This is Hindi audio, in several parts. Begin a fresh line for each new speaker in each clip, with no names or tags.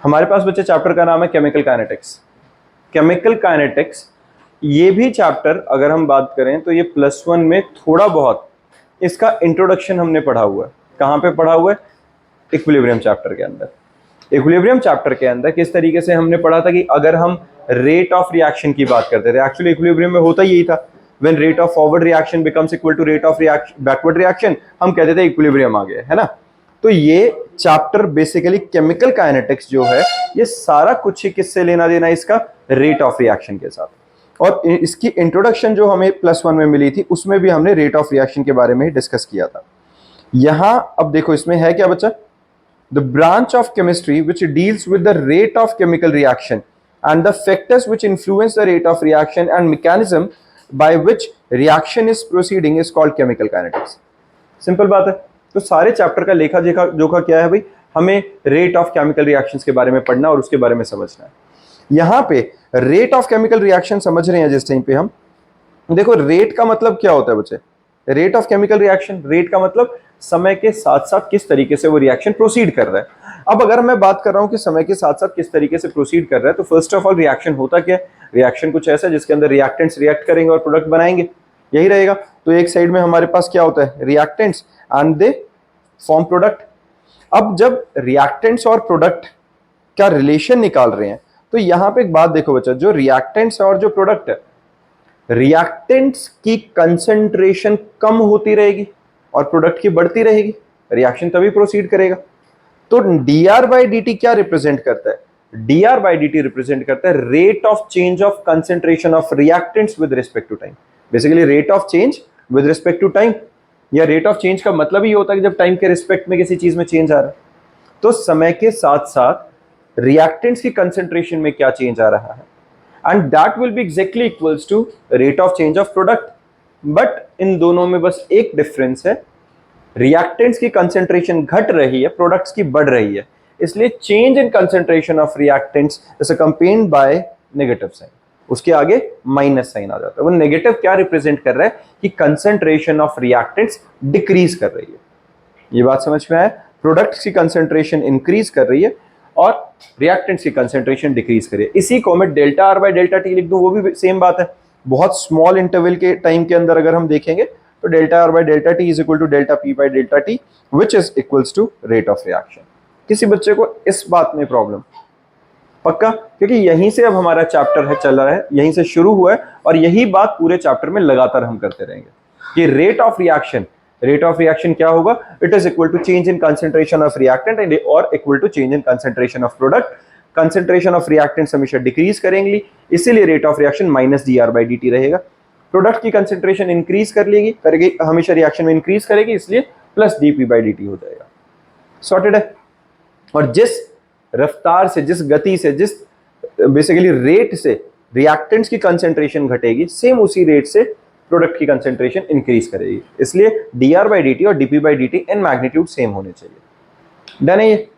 हमारे पास बच्चे चैप्टर का नाम है केमिकल काइनेटिक्स। केमिकल काइनेटिक्स ये भी चैप्टर अगर हम बात करें तो ये +1 में थोड़ा बहुत इसका इंट्रोडक्शन हमने पढ़ा हुआ है। कहाँ पे पढ़ा हुआ है? इक्विलिब्रियम चैप्टर के अंदर। इक्विलिब्रियम चैप्टर के अंदर किस तरीके से हमने पढ़ा था कि अगर हम रेट ऑफ रिएक्शन की बात करते थे, एक्चुअली इक्विलिब्रियम में होता यही था, when rate of forward reaction becomes equal to rate of backward reaction, हम कहते थे इक्विलिब्रियम आ गया है ना। तो ये चैप्टर बेसिकली केमिकल काइनेटिक्स जो है ये सारा कुछ ही किससे लेना देना इसका? रेट ऑफ रिएक्शन के साथ। और इसकी इंट्रोडक्शन जो हमें +1 में मिली थी उसमें भी हमने रेट ऑफ रिएक्शन के बारे में ही डिस्कस किया था। यहां अब देखो इसमें है क्या बच्चा? The branch of chemistry which deals with the rate of chemical reaction and the factors which influence the rate of reaction and mechanism by which reaction is proceeding is called chemical kinetics। Simple बात है। तो सारे चैप्टर का लेखा जोखा क्या है भाई? हमें रेट ऑफ केमिकल रिएक्शंस के बारे में पढ़ना और उसके बारे में समझना है। यहां पे रेट ऑफ केमिकल रिएक्शन समझ रहे हैं जिस टाइम पे हम, देखो रेट का मतलब क्या होता है बच्चे? Rate of chemical reaction, rate का मतलब समय के साथ साथ किस तरीके से वो रिएक्शन प्रोसीड कर रहा है। अब अगर मैं बात कर रहा हूं कि समय के साथ साथ किस तरीके से प्रोसीड कर रहा है, तो फर्स्ट ऑफ ऑल रिएक्शन होता क्या है? रिएक्शन कुछ ऐसा है जिसके अंदर रिएक्टेंट्स रिएक्ट करेंगे और प्रोडक्ट बनाएंगे, यही रहेगा। तो एक साइड में हमारे पास क्या होता है? Reactants and they form product. अब जब रिएक्टेंट्स और प्रोडक्ट का रिलेशन निकाल रहे हैं तो यहां पे एक बात देखो बच्चा, जो रिएक्टेंट्स और जो प्रोडक्ट है, रिएक्टेंट्स की कंसंट्रेशन कम होती रहेगी और प्रोडक्ट की बढ़ती रहेगी, रिएक्शन तभी प्रोसीड करेगा। तो dr/dt क्या रिप्रेजेंट करता है? dr/dt रिप्रेजेंट करता है rate of change of concentration of reactants with respect to time. Basically rate of change with respect to time, या रेट ऑफ चेंज का मतलब ही होता है कि जब टाइम के रिस्पेक्ट में किसी चीज में चेंज आ रहा है। तो समय के साथ साथ रिएक्टेंट्स की कंसंट्रेशन में क्या चेंज आ रहा है, and that will be exactly equals to rate of change of product। But in दोनों में बस एक डिफरेंस है, रिएक्टेंट्स की कंसंट्रेशन घट रही है, प्रोडक्ट्स की बढ़ रही है, इसलिए change in concentration of reactants is accompanied by negative sign, उसके आगे माइनस साइन आ जाता है। वो नेगेटिव क्या रिप्रेजेंट कर रहा है? कि कंसंट्रेशन ऑफ रिएक्टेंट्स डिक्रीज कर रही है। ये बात समझ में आया? प्रोडक्ट्स की कंसंट्रेशन इंक्रीज कर रही है और रिएक्टेंट्स की कंसंट्रेशन डिक्रीज करिए। इसी को मैं ΔR/ΔT लिख दूं, वो भी सेम बात है। बहुत स्मॉल इंटरवल के टाइम के अंदर अगर हम देखेंगे तो ΔR/ΔT is equal to ΔP/ΔT which is equals to rate of reaction. किसी बच्चे को इस बात में प्रॉब्लम? पक्का? क्योंकि यहीं से अब हमारा चैप्टर है चल रहा है, यहीं से शुरू हुआ है और यही बात पूरे चैप्टर में लगातार हम करते रहेंगे कि रेट ऑफ रिएक्शन क्या होगा? It is equal to change in concentration of reactant and और equal to change in concentration of product. Concentration of reactants हमेशा डिक्रीज करेंगे, इसीलिए रेट ऑफ रिएक्शन -dr/dt रहेगा। प्रोडक्ट की कंसंट्रेशन इंक्रीज करेगी हमेशा रिएक्शन में इंक्रीज करेगी, इसलिए +dp/dt हो जाएगा। सॉर्टेड है। और जिस रफ्तार से, जिस गति से, जिस बेसिकली रेट से रिएक्टेंट्स की कंसंट्रेशन घटेगी, सेम उसी रेट से प्रोडक्ट की कंसंट्रेशन इंक्रीज करेगी, इसलिए dr/dt और dp/dt इन मैग्नीट्यूड सेम होने चाहिए। डन है ये?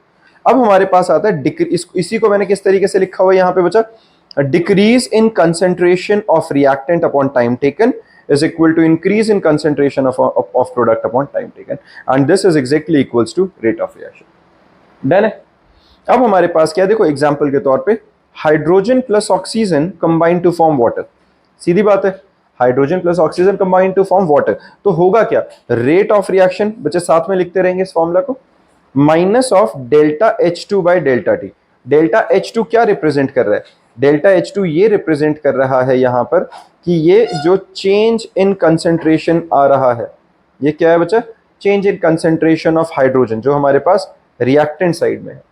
अब हमारे पास आता है इसी को मैंने किस तरीके से लिखा हुआ है यहां पे बचा? Decrease in concentration of reactant upon time taken is equal to increase in concentration of product upon time taken and this is exactly equals to rate of reaction. Done है? अब हमारे पास क्या है? देखो एग्जांपल के तौर पे hydrogen plus oxygen combine to form water. सीधी बात है, hydrogen plus oxygen combine to form water, तो होगा क्या? रेट ऑफ रिएक्शन, बच्चे साथ में लिखते रहेंगे इस फॉर्मूला को, माइनस ऑफ ΔH2/ΔT। ΔH2 क्या रिप्रेजेंट कर रहा है? ΔH2 ये रिप्रेजेंट कर रहा है यहां पर कि ये जो चेंज इन कंसंट्रेशन आ रहा है, ये क्या है बच्चा? Change in concentration of hydrogen जो हमारे पास रिएक्टेंट साइड में है।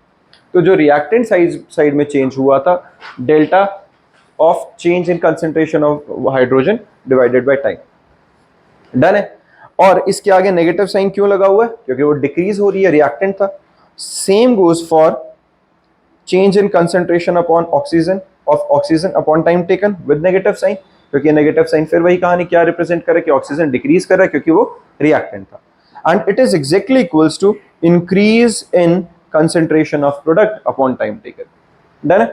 तो जो रिएक्टेंट साइड में चेंज हुआ था, delta of change in concentration of hydrogen divided by time. Done है? और इसके आगे नेगेटिव साइन क्यों लगा हुआ है? क्योंकि वो डिक्रीज हो रही है, रिएक्टेंट था। Same goes for change in concentration upon oxygen upon time taken with negative sign, क्योंकि नेगेटिव साइन फिर वही कहानी क्या रिप्रेजेंट कर रहा है कि ऑक्सीजन डिक्रीज कर रहा है क्योंकि वो रिएक्टेंट था। And it is exactly equals to increase in concentration of product upon time taken. Done है?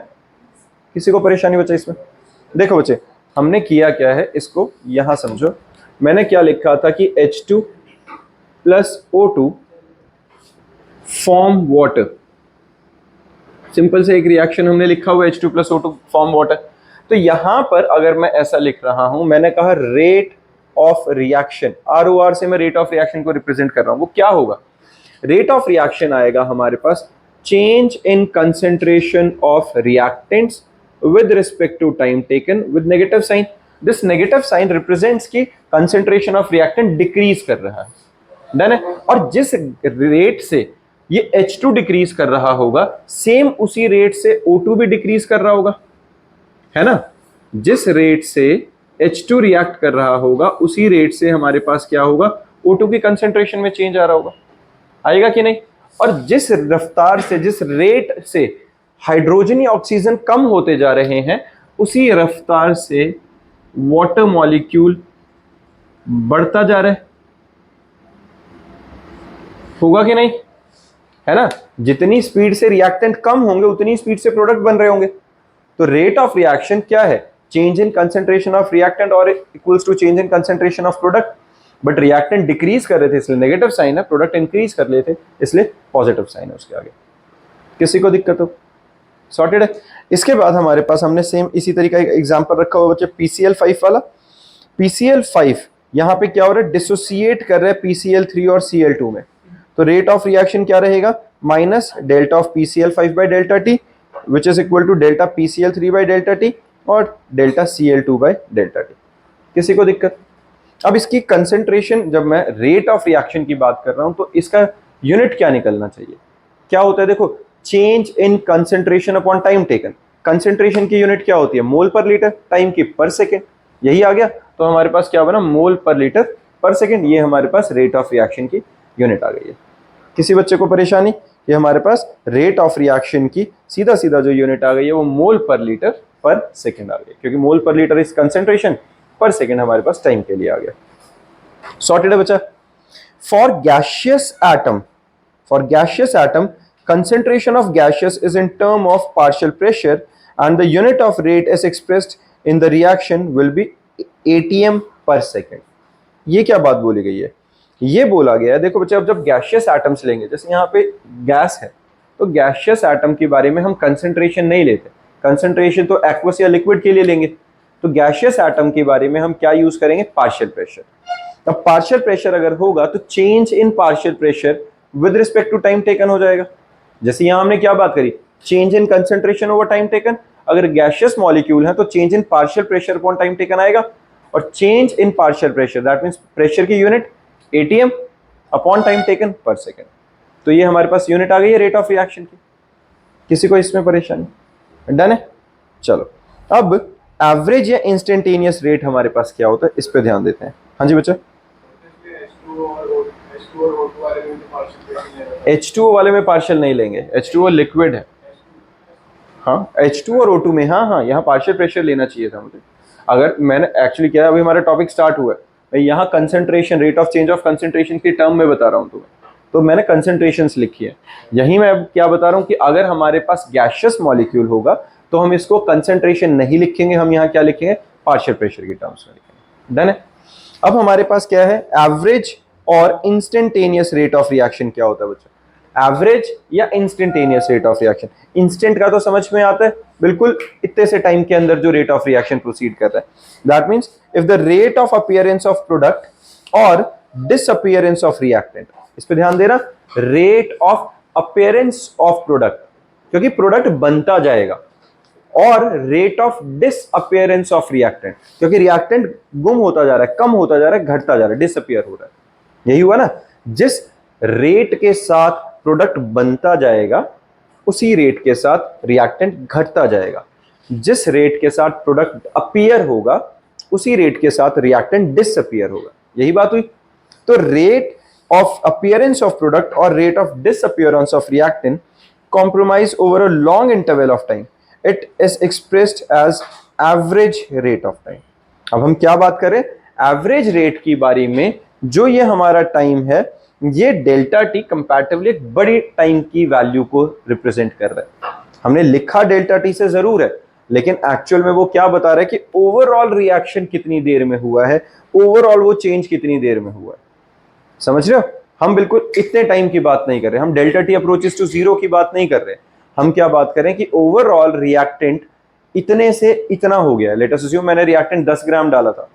किसी को परेशानी बचा इसमें? देखो बच्चे, हमने किया क्या है, इसको यहां समझो। मैंने क्या लिखा था कि H2 + O2 form water, simple से एक रिएक्शन हमने लिखा हुआ H2+O2 फॉर्म वाटर। तो यहां पर अगर मैं ऐसा लिख रहा हूं, मैंने कहा रेट ऑफ रिएक्शन, ROR से मैं रेट ऑफ रिएक्शन को रिप्रेजेंट कर रहा हूं, वो क्या होगा? रेट ऑफ रिएक्शन आएगा हमारे पास change in concentration of reactants with respect to time taken with negative sign. This negative sign represents की कंसेंट्रेशन ऑफ रिएक्टेंट डिक्रीज कर रहा है, डन है। और जिस रेट से ये H2 डिक्रीज कर रहा होगा, सेम उसी रेट से O2 भी डिक्रीज कर रहा होगा, है ना। जिस रेट से H2 रिएक्ट कर रहा होगा, उसी रेट से हमारे पास क्या होगा, O2 की कंसेंट्रेशन में चेंज आ रहा होगा, आएगा कि नहीं। और जिस रफ्तार से, जिस रेट से हाइड्रोजन या ऑक्सीजन कम होते जा रहे हैं, उसी रफ्तार से वाटर मॉलिक्यूल बढ़ता जा रहा है, होगा कि नहीं, है ना। जितनी स्पीड से रिएक्टेंट कम होंगे, उतनी स्पीड से प्रोडक्ट बन रहे होंगे। तो रेट ऑफ रिएक्शन क्या है? Change in concentration of reactant और equals to change in concentration of product. But reactant decrease कर रहे थे इसलिए नेगेटिव साइन है, प्रोडक्ट इंक्रीज कर रहे थे इसलिए पॉजिटिव साइन है उसके आगे। किसी को दिक्कत हो? सॉर्टेड है। इसके बाद हमारे पास हमने सेम इसी तरीका एक एग्जांपल रखा हुआ बच्चे, PCl5 वाला। PCl5 यहाँ पे क्या हो रहा है, डिसोसिएट कर रहा है PCl3 और Cl2 में। तो रेट ऑफ रिएक्शन क्या रहेगा, minus delta of PCl5 by delta T which is equal to delta PCl3 by delta T और delta Cl2 by delta T. किसी को दिक्कत? अब इसकी कंसेंट्रेशन, जब मैं रेट ऑफ रिएक्शन की बात कर रहा हूं तो इसका यूनिट क्या निकलना चाहिए? क्या होता है, देखो, change in concentration upon time taken. Concentration की यूनिट क्या होती है, मोल पर लीटर, टाइम की पर सेकेंड, यही आ गया। तो हमारे पास क्या बना, मोल पर लीटर पर सेकेंड। ये हमारे पास रेट ऑफ रिएक्शन की यूनिट आ गई है। किसी बच्चे को परेशानी? ये हमारे पास रेट ऑफ रिएक्शन की सीधा सीधा जो यूनिट आ गई है वो मोल पर लीटर पर सेकेंड आ गई, क्योंकि मोल पर लीटर इज कंसेंट्रेशन, पर सेकेंड हमारे पास टाइम के लिए आ गया। सॉर्टेड है बच्चा। For gaseous atom concentration of gaseous is in term of partial pressure and the unit of rate is expressed in the reaction will be atm per second। ये क्या बात बोली गई है? ये बोला गया है, देखो बच्चे, अब जब गैसियस एटम्स लेंगे, जैसे यहाँ पे गैस है, तो गैसियस एटम के बारे में हम कंसेंट्रेशन नहीं लेते, कंसेंट्रेशन तो एक्वस या लिक्विड के लिए लेंगे। तो गैसियस एटम के बारे में हम क्या यूज करेंगे, पार्शियल प्रेशर। अब पार्शियल प्रेशर अगर होगा तो change in partial pressure with respect to time taken हो जाएगा। जैसे यहां हमने क्या बात करी, change in concentration over time taken. अगर गैसियस मॉलिक्यूल है तो change in partial pressure upon time taken आएगा, और change in partial pressure that means pressure की unit ATM upon time taken per second. तो ये हमारे पास यूनिट आ गई है रेट ऑफ रिएक्शन की। किसी को इसमें परेशानी? डन है। चलो, अब एवरेज या इंस्टेंटेनियस रेट हमारे पास क्या होता है, इस पे ध्यान देते हैं। हाँ जी बच्चा। H2O वाले में पार्शियल नहीं लेंगे, H2O लिक्विड है। हाँ, H2 और O2 में, हाँ, यहाँ पार्शियल प्रेशर लेना चाहिए था मुझे। अगर मैंने एक्चुअली क्या है, अभी हमारा टॉपिक स्टार्ट हुआ है, मैं यहाँ concentration, rate of change of concentration की टर्म में बता रहा हूँ तुम्हें, तो मैंने कंसेंट्रेशंस लिखी है। यही मैं अब क्या बता रहा हूँ कि अगर हमारे पास गैसियस मॉलिक्यूल होगा तो हम इसको कंसेंट्रेशन नहीं लिखेंगे, हम यहाँ क्या लिखेंगे, पार्शियल प्रेशर की टर्म्स में लिखेंगे। डन है। अब हमारे पास क्या है, एवरेज और इंस्टेंटेनियस रेट ऑफ रिएक्शन क्या होता है बच्चों? एवरेज या instantaneous rate of reaction. Instant का तो समझ में आता है, बिल्कुल इतने से टाइम के अंदर जो रेट ऑफ रिएक्शन प्रोसीड कर रहा है। That means if the rate of appearance of product और डिसअपीयरेंस ऑफ रिएक्टेंट, इस पे ध्यान देना, rate of appearance of product, क्योंकि प्रोडक्ट बनता जाएगा, और rate of disappearance of reactant, क्योंकि रिएक्टेंट गुम होता जा रहा है, कम होता जा रहा है, घटता जा रहा है, डिसअपीयर हो रहा है। यही हुआ ना, जिस रेट के साथ प्रोडक्ट बनता जाएगा उसी रेट के साथ रिएक्टेंट घटता जाएगा, जिस रेट के साथ प्रोडक्ट अपीयर होगा उसी रेट के साथ रिएक्टेंट डिसअपीयर होगा। यही बात हुई। तो rate of appearance of product और rate of disappearance of reactant compromise over a long interval of time, it is expressed as average rate of time. अब हम क्या बात करें, एवरेज रेट की बारी में, जो ये हमारा टाइम है, ये डेल्टा टी कंपैरेटिवली एक बड़ी टाइम की वैल्यू को रिप्रेजेंट कर रहा है। हमने लिखा डेल्टा टी से जरूर है, लेकिन एक्चुअल में वो क्या बता रहा है कि ओवरऑल रिएक्शन कितनी देर में हुआ है, ओवरऑल वो चेंज कितनी देर में हुआ है। समझ रहे हो? हम बिल्कुल इतने टाइम की बात नहीं कर रहे, हम delta T approaches to zero की बात नहीं कर रहे, हम क्या बात करें कि ओवरऑल रिएक्टेंट इतने से इतना हो गया। लेट अस अज्यूम मैंने रिएक्टेंट 10 ग्राम डाला था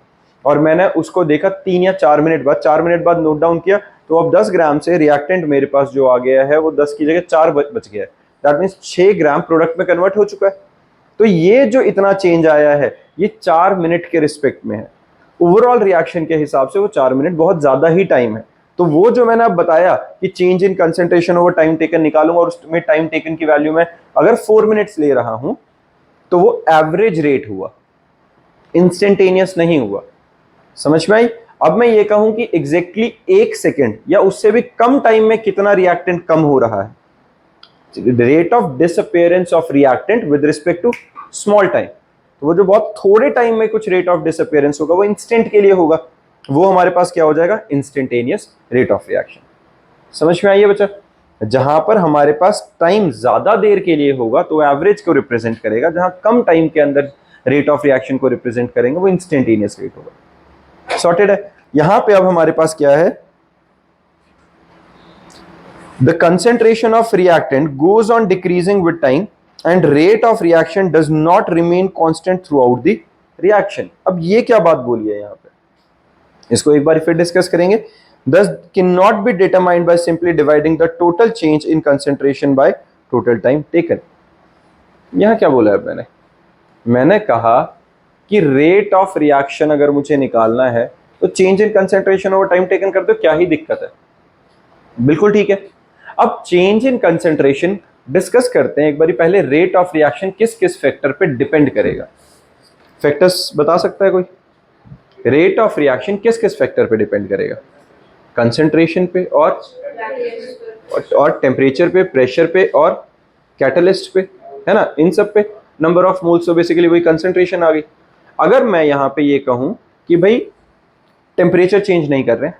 और मैंने उसको देखा 3 या 4 मिनट बाद, 4 मिनट बाद नोट डाउन किया, तो अब 10 ग्राम से रिएक्टेंट मेरे पास जो आ गया है वो 10 की जगह 4 बच गया है। दैट मीन्स 6 ग्राम प्रोडक्ट में कन्वर्ट हो चुका है। तो ये जो इतना चेंज आया है ये 4 मिनट के रिस्पेक्ट में है। ओवरऑल रिएक्शन के हिसाब से वो 4 मिनट बहुत ज्यादा ही टाइम है। तो वो जो मैंने अब बताया कि change in concentration over time taken निकालूंगा और उसमें टाइम टेकन की वैल्यू में अगर 4 मिनट्स ले रहा हूं तो वो एवरेज रेट हुआ, इंस्टेंटेनियस नहीं हुआ। समझ में आई? अब मैं ये कहूं कि एग्जैक्टली 1 सेकेंड या उससे भी कम टाइम में कितना रिएक्टेंट कम हो रहा है, rate of disappearance of reactant with respect to small time. तो वो जो बहुत थोड़े टाइम में कुछ रेट ऑफ डिसअपियरेंस होगा वो इंस्टेंट के लिए होगा, वो हमारे पास क्या हो जाएगा, इंस्टेंटेनियस रेट ऑफ रिएक्शन। समझ में आई है बच्चा? जहां पर हमारे पास टाइम ज्यादा देर के लिए होगा तो एवरेज को रिप्रेजेंट करेगा, जहां कम टाइम के अंदर रेट ऑफ रिएक्शन को रिप्रेजेंट करेंगे वो इंस्टेंटेनियस रेट होगा। सॉर्टेड है? यहां पे अब हमारे पास क्या है, the concentration of reactant goes on decreasing with time and rate of reaction does not remain constant throughout the reaction। अब ये क्या बात बोली है यहां पे, इसको एक बार फिर डिस्कस करेंगे। thus cannot be determined by simply dividing the total change in concentration by total time taken। यहां क्या बोला है मैंने कहा कि रेट ऑफ रिएक्शन अगर मुझे निकालना है तो change in concentration over time taken कर दो, क्या ही दिक्कत है, बिल्कुल ठीक है। अब चेंज इन कंसेंट्रेशन डिस्कस करते हैं एक बारी पहले। रेट ऑफ रिएक्शन किस किस फैक्टर पे डिपेंड करेगा, फैक्टर्स बता सकता है कोई? रेट ऑफ रिएक्शन किस किस फैक्टर पे डिपेंड करेगा? कंसेंट्रेशन पे और टेम्परेचर पे, प्रेशर पे और कैटलिस्ट पे, है ना, इन सब पे। नंबर ऑफ मोल्स, तो बेसिकली वही कंसेंट्रेशन आ गई। अगर मैं यहाँ पे ये कहूँ कि भाई टेम्परेचर चेंज नहीं कर रहे हैं,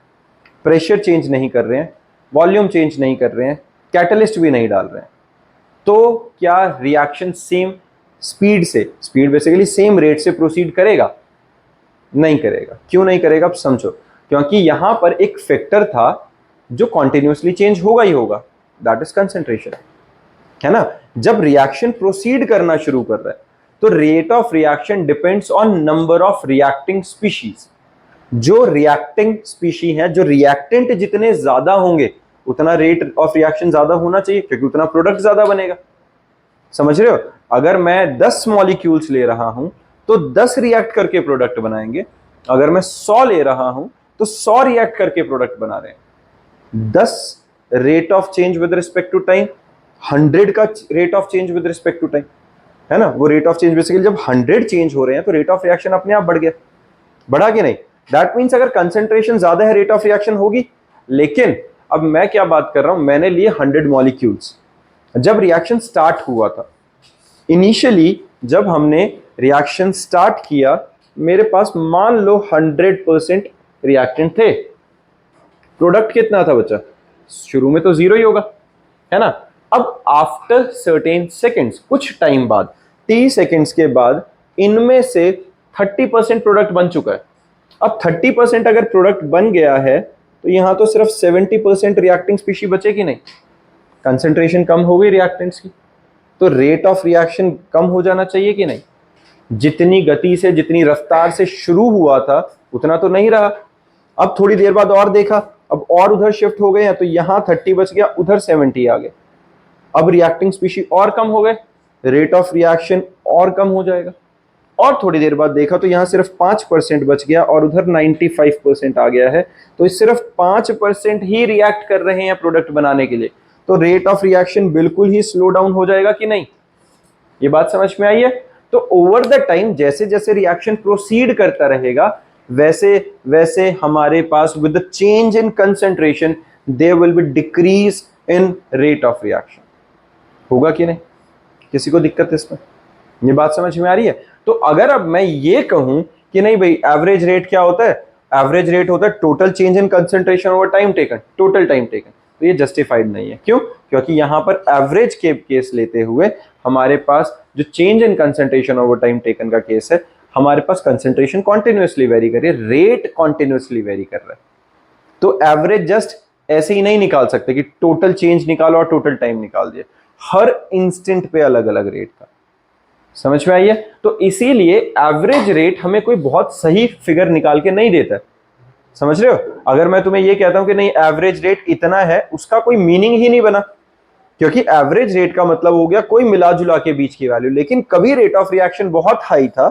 प्रेशर चेंज नहीं कर रहे हैं, वॉल्यूम चेंज नहीं कर रहे हैं, कैटलिस्ट भी नहीं डाल रहे हैं, तो क्या रिएक्शन सेम स्पीड से, स्पीड बेसिकली सेम रेट से प्रोसीड करेगा? नहीं करेगा। क्यों नहीं करेगा? अब समझो, क्योंकि यहां पर एक फैक्टर था जो कॉन्टिन्यूसली चेंज होगा ही होगा, दैट इज कंसेंट्रेशन, है ना। जब रिएक्शन प्रोसीड करना शुरू कर रहा है तो rate of reaction depends on number of reacting species. जो रिएक्टिंग स्पीशी है, जो रिएक्टेंट जितने ज्यादा होंगे उतना रेट ऑफ रिएक्शन ज्यादा होना चाहिए, क्योंकि उतना प्रोडक्ट ज्यादा बनेगा। समझ रहे हो? अगर मैं 10 मॉलिक्यूल्स ले रहा हूं तो 10 रिएक्ट करके प्रोडक्ट बनाएंगे, अगर मैं 100 ले रहा हूं तो 100 रिएक्ट करके प्रोडक्ट बना रहे हैं। 10 rate of change with respect to time, 100 का rate of change with respect to time, है ना। वो रेट ऑफ चेंज बेसिकली जब 100 चेंज हो रहे हैं तो रेट ऑफ रिएक्शन अपने आप बढ़ गया, बढ़ा कि नहीं? दैट मीन्स अगर कंसेंट्रेशन ज्यादा है रेट ऑफ रिएक्शन होगी। लेकिन अब मैं क्या बात कर रहा हूं, मैंने लिए 100 मॉलिक्यूल्स। जब रिएक्शन स्टार्ट हुआ था, इनिशियली जब हमने रिएक्शन स्टार्ट किया, मेरे पास मान लो 100% रिएक्टेंट थे। प्रोडक्ट कितना था बच्चा? शुरू में तो 0 ही होगा, है ना। अब आफ्टर सर्टेन सेकेंड्स, कुछ टाइम बाद, t सेकेंड्स के बाद, इनमें से 30% प्रोडक्ट बन चुका है। अब 30% अगर प्रोडक्ट बन गया है तो यहां तो सिर्फ 70% रिएक्टिंग स्पीशी बचेगी नहीं, कंसेंट्रेशन कम हो गई रिएक्टेंट्स की, तो रेट ऑफ रिएक्शन कम हो जाना चाहिए कि नहीं? जितनी गति से, जितनी रफ्तार से शुरू हुआ था उतना तो नहीं रहा। अब थोड़ी देर बाद और देखा, अब और उधर शिफ्ट हो गए हैं, तो यहां 30 बच गया, उधर 70 आ गए। अब रिएक्टिंग स्पीशी और कम हो गए, रेट ऑफ रिएक्शन और कम हो जाएगा। और थोड़ी देर बाद देखा तो यहां सिर्फ 5% बच गया और उधर 95% आ गया है, तो सिर्फ 5% ही रिएक्ट कर रहे हैं प्रोडक्ट बनाने के लिए, तो रेट ऑफ रिएक्शन बिल्कुल ही स्लो डाउन हो जाएगा कि नहीं? ये बात समझ में आई है? तो ओवर द टाइम जैसे जैसे रिएक्शन प्रोसीड करता रहेगा वैसे वैसे हमारे पास with the change in concentration there will be decrease in rate of reaction. होगा कि नहीं? किसी को दिक्कत है इसमें? ये बात समझ में आ रही है? तो अगर अब मैं ये कहूं कि नहीं भाई, एवरेज रेट क्या होता है? एवरेज रेट होता है total change in concentration over time taken, total time taken, तो ये जस्टिफाइड नहीं है। क्यों? क्योंकि यहां पर एवरेज के केस लेते हुए हमारे पास जो change in concentration over time taken का केस है, हमारे पास कंसेंट्रेशन कॉन्टिन्यूसली वेरी कर रही है, रेट कॉन्टिन्यूसली वेरी कर रहा है। तो एवरेज जस्ट ऐसे ही नहीं निकाल सकते कि टोटल चेंज निकालो और टोटल टाइम निकाल दिए। हर इंस्टेंट पे अलग अलग रेट का। समझ में आई है? तो इसीलिए एवरेज रेट हमें कोई बहुत सही फिगर निकाल के नहीं देता है। समझ रहे हो? अगर मैं तुम्हें ये कहता हूं कि नहीं एवरेज रेट इतना है, उसका कोई मीनिंग ही नहीं बना, क्योंकि एवरेज रेट का मतलब हो गया कोई मिला जुला के बीच की वैल्यू। लेकिन कभी रेट ऑफ रिएक्शन बहुत हाई था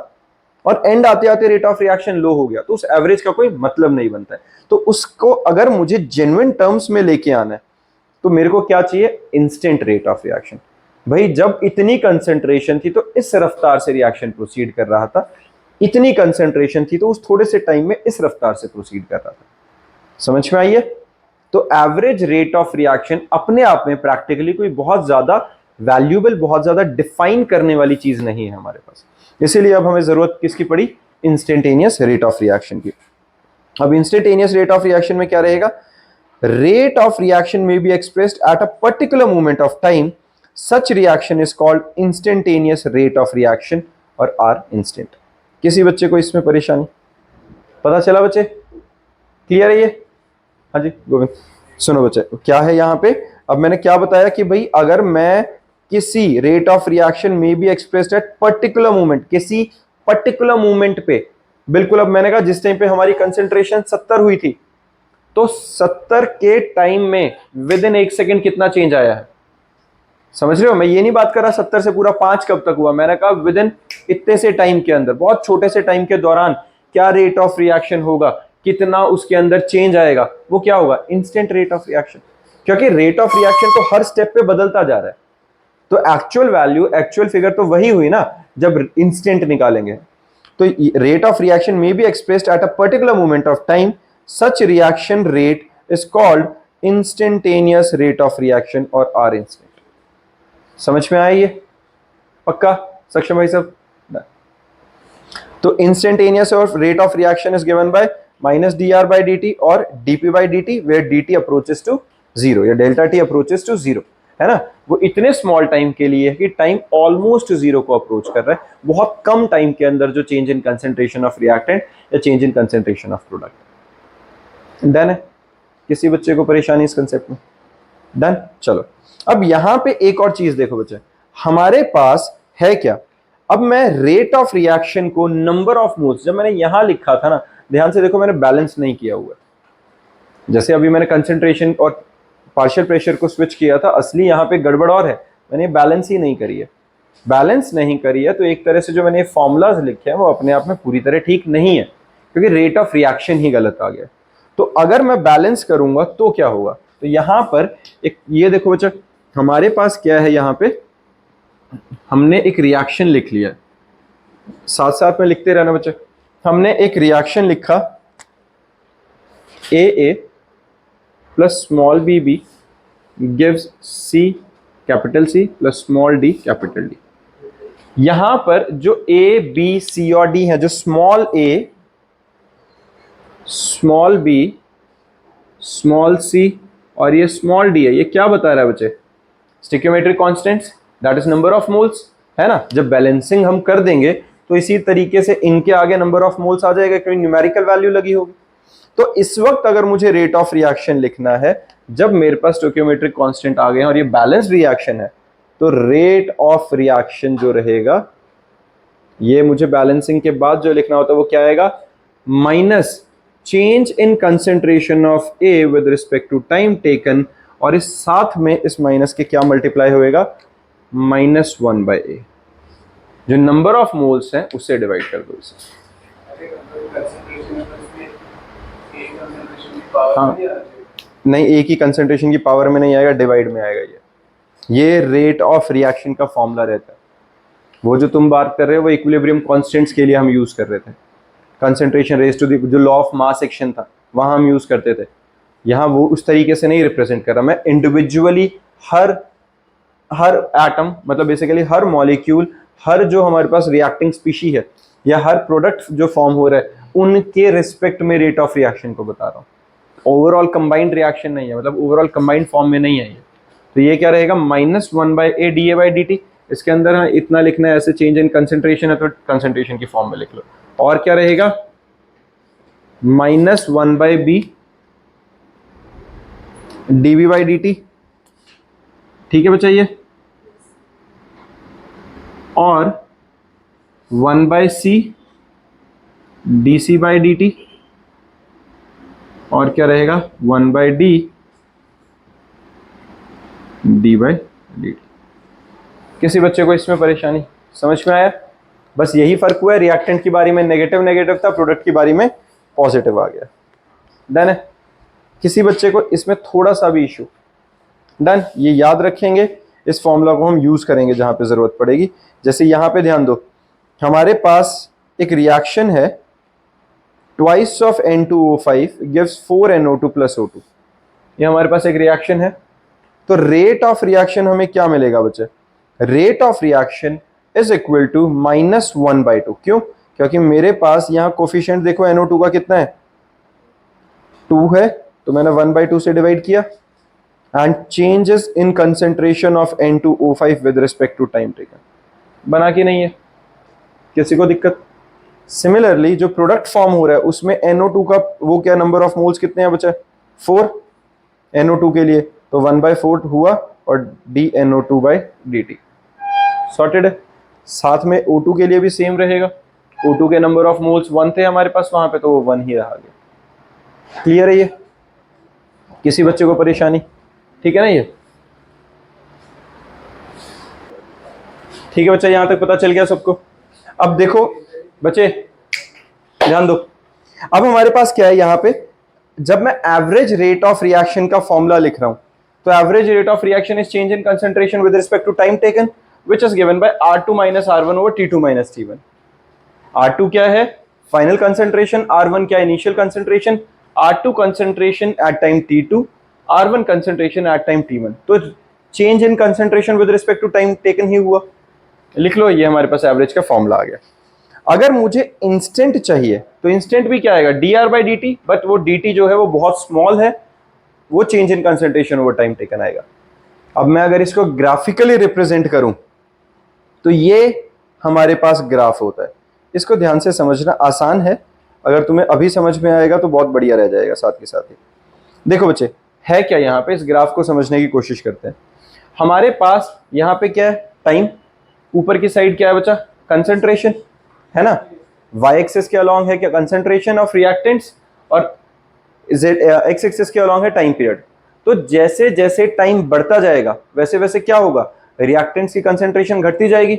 और एंड आते आते रेट ऑफ रिएक्शन लो हो गया, तो उस एवरेज का कोई मतलब नहीं बनता है। तो उसको अगर मुझे जेन्युइन टर्म्स में लेके आना है तो मेरे को क्या चाहिए? Instant rate of reaction. भाई जब इतनी कंसेंट्रेशन थी तो इस रफ्तार से रिएक्शन प्रोसीड कर रहा था, इतनी कंसेंट्रेशन थी तो उस थोड़े से टाइम में इस रफ्तार से प्रोसीड कर रहा था। समझ में आई है? तो एवरेज रेट ऑफ रिएक्शन अपने आप में प्रैक्टिकली कोई बहुत ज्यादा वैल्यूएबल, बहुत ज्यादा डिफाइन करने वाली चीज नहीं है हमारे पास। इसीलिए अब हमें जरूरत किसकी पड़ी? इंस्टेंटेनियस रेट ऑफ रिएक्शन की। अब इंस्टेंटेनियस रेट ऑफ रिएक्शन में क्या रहेगा? रेट ऑफ रिएक्शन में be expressed at a particular moment of time, such reaction is called instantaneous rate of reaction और आर इंस्टेंट। किसी बच्चे को इसमें परेशानी? पता चला बच्चे? क्लियर है ये? हाँ जी गोविंद। सुनो बच्चे, क्या है यहाँ पे? अब मैंने क्या बताया कि भाई अगर मैं किसी रेट ऑफ रिएक्शन में be expressed at particular moment, किसी पर्टिकुलर मोमेंट पे, बिल्कुल अब मैंने कहा जिस टाइम पे हमारी कंसेंट्रेशन 70 हुई थी, तो 70 के टाइम में विद इन 1 सेकेंड कितना चेंज आया है? समझ रहे हो? मैं ये नहीं बात कर रहा 70 से पूरा 5 कब तक हुआ, मैंने कहा विद इन इतने से टाइम के अंदर, बहुत छोटे से टाइम के दौरान क्या रेट ऑफ रिएक्शन होगा, कितना उसके अंदर चेंज आएगा, वो क्या होगा? Instant rate of reaction. क्योंकि रेट ऑफ रिएक्शन तो हर स्टेप पे बदलता जा रहा है, तो एक्चुअल वैल्यू, एक्चुअल फिगर तो वही हुई ना जब इंस्टेंट निकालेंगे। तो रेट ऑफ रिएक्शन में be expressed at a particular moment of time, such reaction rate is called instantaneous rate of reaction और आर इंस्टेंट। समझ में आया ये? पक्का सक्षम भाई साहब? तो इंस्टेंटेनियस और rate of reaction is given by minus D R by D T और DP by D T, where D T approaches to zero या delta T approaches to zero, है ना? वो इतने स्मॉल टाइम के लिए है कि टाइम ऑलमोस्ट जीरो को अप्रोच कर रहा है, बहुत कम टाइम के अंदर जो change in concentration of reactant या change in concentration of product. Done है? किसी बच्चे को परेशानी इस कंसेप्ट में? डन। चलो अब यहां पे एक और चीज देखो बच्चे, हमारे पास है क्या? अब मैं रेट ऑफ रिएक्शन को नंबर ऑफ मोल्स, जब मैंने यहां लिखा था ना, ध्यान से देखो मैंने बैलेंस नहीं किया हुआ। जैसे अभी मैंने कंसेंट्रेशन और पार्शियल प्रेशर को स्विच किया था, असली यहां पे गड़बड़ और है, मैंने बैलेंस ही नहीं करी है। बैलेंस नहीं करी है तो एक तरह से जो मैंने फॉर्मूलाज लिखे हैं वो अपने आप में पूरी तरह ठीक नहीं है, क्योंकि रेट ऑफ रिएक्शन ही गलत आ गया। तो अगर मैं बैलेंस करूंगा तो क्या होगा? तो यहां पर एक ये देखो बच्चा, हमारे पास क्या है? यहां पे हमने एक रिएक्शन लिख लिया, साथ साथ में लिखते रहना बच्चे। हमने एक रिएक्शन लिखा A plus small B B gives C capital C plus small D capital D. यहां पर जो ए बी सी और डी है, जो स्मॉल ए, स्मॉल बी, स्मॉल सी और ये स्मॉल डी है, ये क्या बता रहा है बच्चे? Stoichiometric constants, that is number of moles, है ना? जब बैलेंसिंग हम कर देंगे तो इसी तरीके से इनके आगे नंबर ऑफ मोल्स आ जाएगा, क्योंकि न्यूमेरिकल वैल्यू लगी होगी। तो इस वक्त अगर मुझे रेट ऑफ रिएक्शन लिखना है, जब मेरे पास स्टोइकियोमेट्रिक कांस्टेंट आ गए और ये बैलेंस रिएक्शन है, तो रेट ऑफ रिएक्शन जो रहेगा, ये मुझे बैलेंसिंग के बाद जो लिखना होता है वो क्या आएगा? Minus change in concentration of A with respect to time taken, और इस साथ में इस माइनस के क्या मल्टीप्लाई होएगा? -1 बाय ए, जो नंबर ऑफ मोल्स हैं उससे डिवाइड कर दो इसे। हाँ नहीं, एक ही कंसेंट्रेशन की पावर में नहीं आएगा, डिवाइड में आएगा। ये रेट ऑफ रिएक्शन का फॉर्मूला रहता है। वो जो तुम बात कर रहे हो वो इक्विलिब्रियम कांस्टेंट्स के लिए हम यूज कर रहे थे, कंसेंट्रेशन रेज टू द, जो लॉ ऑफ मास सेक्शन था वहां हम यूज करते थे। यहाँ वो उस तरीके से नहीं रिप्रेजेंट कर रहा, मैं इंडिविजुअली हर एटम, मतलब बेसिकली हर मॉलिक्यूल, हर जो हमारे पास रिएक्टिंग स्पीशी है या हर प्रोडक्ट जो फॉर्म हो रहा है, उनके रिस्पेक्ट में रेट ऑफ रिएक्शन को बता रहा हूँ। ओवरऑल कंबाइंड रिएक्शन नहीं है, मतलब ओवरऑल कंबाइंड फॉर्म में नहीं है ये। तो ये क्या रहेगा? -1 by A D A by D T. इसके अंदर हाँ इतना लिखना है, ऐसे चेंज इन कंसेंट्रेशन है तो कंसेंट्रेशन की फॉर्म में लिख लो। और क्या रहेगा? -1 by B D B by D T. ठीक है बच्चा ये? और 1/c dc/dt, और क्या रहेगा 1/d d/dt। किसी बच्चे को इसमें परेशानी समझ में आया? बस यही फर्क हुआ है, रिएक्टेंट की बारी में नेगेटिव नेगेटिव था, प्रोडक्ट की बारी में पॉजिटिव आ गया। डन है? किसी बच्चे को इसमें थोड़ा सा भी इशू? डन। ये याद रखेंगे, इस फॉर्मूला को हम यूज करेंगे जहां पे जरूरत पड़ेगी। जैसे यहां पे ध्यान दो, हमारे पास एक रिएक्शन है, twice of N2O5 gives 4NO2 + O2। ये हमारे पास एक रिएक्शन है, तो रेट ऑफ रिएक्शन हमें क्या मिलेगा बच्चे? Rate of reaction is equal to -1/2। क्यों? क्योंकि मेरे पास यहाँ कोफिशिएंट देखो NO2 का कितना है, 2 है, तो मैंने 1/2 से डिवाइड किया। And changes in concentration of N2O5 with respect to time taken. बना कि नहीं है? किसी को दिक्कत? सिमिलरली जो प्रोडक्ट फॉर्म हो रहा है उसमें NO2 का वो क्या नंबर ऑफ मोल्स कितने हैं बच्चे? 4 NO2 के लिए, तो 1/4 हुआ और dNO2/dt सॉर्टेड है। साथ में O2 के लिए भी सेम रहेगा, O2 के नंबर ऑफ मोल्स 1 थे हमारे पास वहां पे, तो वो 1 ही रहा गया। क्लियर है ये? किसी बच्चे को परेशानी? ठीक है ना? ये ठीक है बच्चा, यहां तक पता चल गया सबको? अब देखो बच्चे ध्यान दो, अब हमारे पास क्या है यहाँ पे, जब मैं एवरेज रेट ऑफ रिएक्शन का फॉर्मूला लिख रहा हूं, तो average rate of reaction is change in concentration with respect to time taken which is given by R2 - R1 over T2 - T1। R2 क्या है? फाइनल कंसंट्रेशन, R1 क्या है? Initial concentration. R2 concentration at time T2, R1 concentration at time T1। तो change in concentration with respect to time taken ही हुआ। लिख लो, ये हमारे पास एवरेज का फॉर्मूला आ गया। अगर मुझे इंस्टेंट चाहिए तो इंस्टेंट भी क्या आएगा? dR/dt, बट वो dt जो है वो बहुत स्मॉल है, वो change in concentration over time taken आएगा। अब मैं अगर इसको ग्राफिकली रिप्रेजेंट करूं तो ये हमारे पास ग्राफ होता है। इसको ध्यान से समझना, आसान है, अगर तुम्हें अभी समझ में आएगा तो बहुत बढ़िया रह जाएगा। साथ के साथ ही देखो बच्चे, है क्या यहाँ पे, इस ग्राफ को समझने की कोशिश करते हैं। हमारे पास यहाँ पे क्या है? टाइम। ऊपर की साइड क्या है बच्चा? कंसंट्रेशन, है ना? वाई एक्सिस के अलॉन्ग है क्या? कंसंट्रेशन ऑफ रिएक्टेंट्स, और जेड एक्स एक्सिस के अलॉन्ग है टाइम पीरियड। तो जैसे जैसे टाइम बढ़ता जाएगा वैसे वैसे क्या होगा? रिएक्टेंट्स की कंसंट्रेशन घटती जाएगी।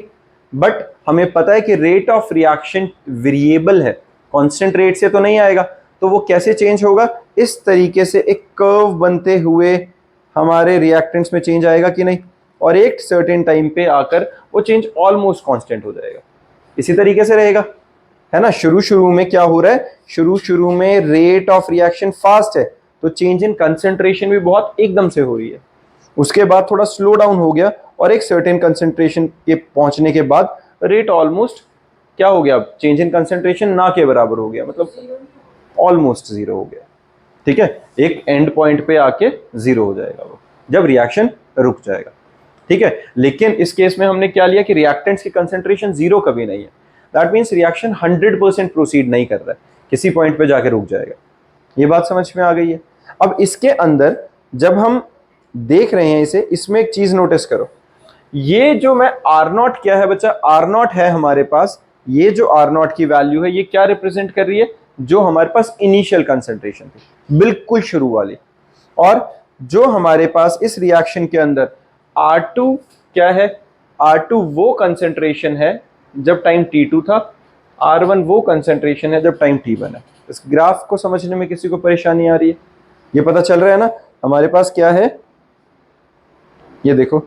बट हमें पता है कि रेट ऑफ रिएक्शन वेरिएबल है, कांस्टेंट रेट से तो नहीं आएगा। तो वो कैसे चेंज होगा? इस तरीके से एक कर्व बनते हुए हमारे रिएक्टेंट्स में चेंज आएगा कि नहीं, और एक सर्टेन टाइम पे आकर वो चेंज ऑलमोस्ट कांस्टेंट हो जाएगा। इसी तरीके से रहेगा, है ना? शुरू में क्या हो रहा है? शुरू में रेट ऑफ रिएक्शन फास्ट है, तो चेंज इन कंसंट्रेशन भी बहुत एकदम से हो रही है। उसके बाद थोड़ा स्लो डाउन हो गया, और एक सर्टेन कंसंट्रेशन के पहुंचने के बाद रेट ऑलमोस्ट क्या हो गया? चेंज इन कंसंट्रेशन ना के बराबर हो गया, मतलब ऑलमोस्ट जीरो हो गया। ठीक है, एक एंड पॉइंट पे आके जीरो हो जाएगा वो, जब रिएक्शन रुक जाएगा। ठीक है, लेकिन इस केस में हमने क्या लिया कि रिएक्टेंट्स की कंसंट्रेशन जीरो कभी नहीं है। दैट मीन्स रिएक्शन 100% प्रोसीड नहीं कर रहा है, किसी पॉइंट पे जाके रुक जाएगा। ये बात समझ में आ गई है? अब इसके अंदर जब हम देख रहे हैं इसे, इसमें एक चीज नोटिस करो, ये जो मैं R0 क्या है बच्चा? R0 है हमारे पास, ये जो R0 की वैल्यू है ये क्या रिप्रेजेंट कर रही है? जो हमारे पास इनिशियल कंसंट्रेशन थी, बिल्कुल शुरू वाली। और जो हमारे पास इस रिएक्शन के अंदर R2 क्या है? R2 वो कंसंट्रेशन है जब टाइम T2 था, R1 वो कंसंट्रेशन है जब टाइम T1 है। इस ग्राफ को समझने में किसी को परेशानी आ रही है? ये पता चल रहा है ना? हमारे पास क्या है, ये देखो,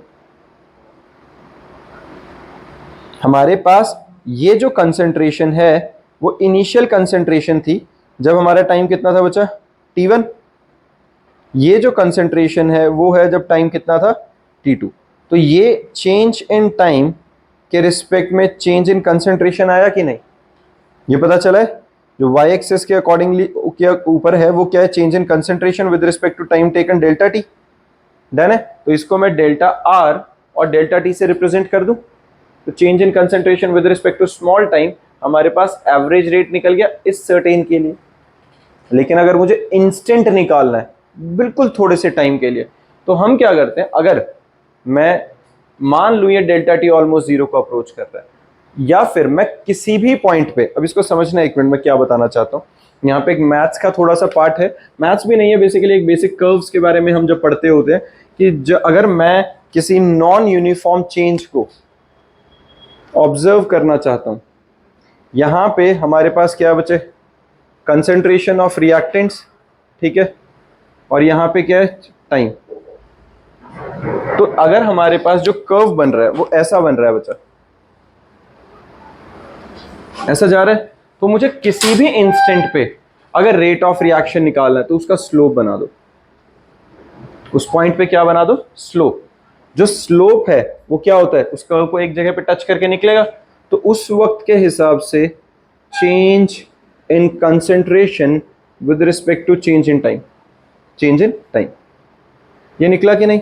हमारे पास ये जो कंसंट्रेशन है वो इनिशियल कंसंट्रेशन थी जब हमारा टाइम कितना था बच्चा? T1। ये जो कंसंट्रेशन है वो है जब टाइम कितना था? T2। तो ये चेंज इन टाइम के रिस्पेक्ट में चेंज इन कंसंट्रेशन आया कि नहीं? ये पता चला है? जो वाई एक्सिस के अकॉर्डिंगली क्या ऊपर है वो क्या है? Change in concentration with respect to time taken, delta T. Done है? तो इसको मैं डेल्टा आर और डेल्टा टी से रिप्रेजेंट कर दूं, तो change in concentration with respect to small time हमारे पास एवरेज रेट निकल गया इस सर्टेन के लिए। लेकिन अगर मुझे इंस्टेंट निकालना है बिल्कुल थोड़े से टाइम के लिए, तो हम क्या करते हैं? अगर मैं मान लूं ये डेल्टा टी ऑलमोस्ट जीरो को अप्रोच कर रहा है, या फिर मैं किसी भी पॉइंट पे, अब इसको समझना एक मिनट में क्या बताना चाहता हूँ। यहाँ पे एक मैथ्स का थोड़ा सा पार्ट है, मैथ्स भी नहीं है बेसिकली, एक बेसिक कर्व्स के बारे में हम जब पढ़ते होते हैं कि अगर मैं किसी नॉन यूनिफॉर्म चेंज को ऑब्जर्व करना चाहता हूँ, यहाँ पे हमारे पास क्या बचे, कंसेंट्रेशन ऑफ रिएक्टेंट्स, ठीक है, और यहाँ पे क्या है, टाइम। तो अगर हमारे पास जो कर्व बन रहा है वो ऐसा बन रहा है बच्चा, ऐसा जा रहा है, तो मुझे किसी भी इंस्टेंट पे अगर रेट ऑफ रिएक्शन निकालना है तो उसका स्लोप बना दो, उस पॉइंट पे क्या बना दो, स्लोप। जो स्लोप है वो क्या होता है, उस कर्व को एक जगह पे टच करके निकलेगा, तो उस वक्त के हिसाब से change in concentration with respect to change in time, change in time. ये निकला कि नहीं,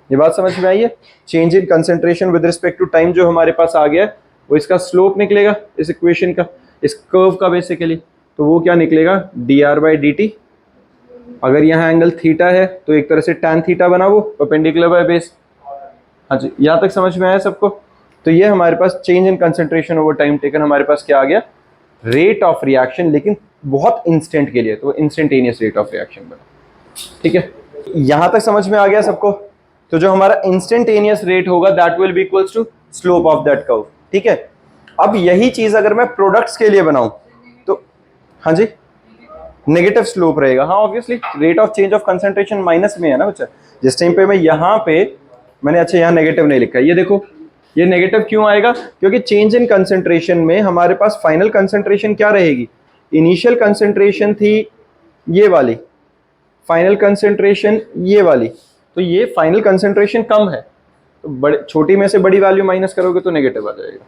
ये बात समझ में आई है? Change in concentration with respect to time जो हमारे पास आ गया वो इसका स्लोप निकलेगा इस इक्वेशन का, इस कर्व का बेसिकली। तो वो क्या निकलेगा, D R by D T. अगर यहाँ एंगल थीटा है तो एक तरह से टैन थीटा बना वो परपेंडिकुलर बाय बेस। हाँ जी, यहाँ तक समझ में आया सबको? तो ये हमारे पास change in concentration over time taken, हमारे पास क्या आ गया, रेट ऑफ रिएक्शन, लेकिन बहुत इंस्टेंट के लिए, तो इंस्टेंटेनियस रेट ऑफ रिएक्शन बना। ठीक है, यहाँ तक समझ में आ गया सबको? तो जो हमारा इंस्टेंटेनियस रेट होगा that will be equals to slope of that curve. ठीक है, अब यही चीज अगर मैं प्रोडक्ट्स के लिए बनाऊं तो, हाँ जी, नेगेटिव स्लोप रहेगा। हाँ obviously, rate of change of concentration minus में है ना बच्चा। जिस टाइम पे मैं यहाँ पे मैंने, अच्छा यहाँ नेगेटिव नहीं लिखा, ये देखो ये नेगेटिव क्यों आएगा, क्योंकि चेंज इन कंसेंट्रेशन में हमारे पास फाइनल कंसेंट्रेशन क्या रहेगी, इनिशियल कंसेंट्रेशन थी ये वाली, फाइनल कंसेंट्रेशन ये वाली, तो ये फाइनल कंसेंट्रेशन कम है, तो बड़े छोटी में से बड़ी वैल्यू माइनस करोगे तो नेगेटिव आ जाएगा।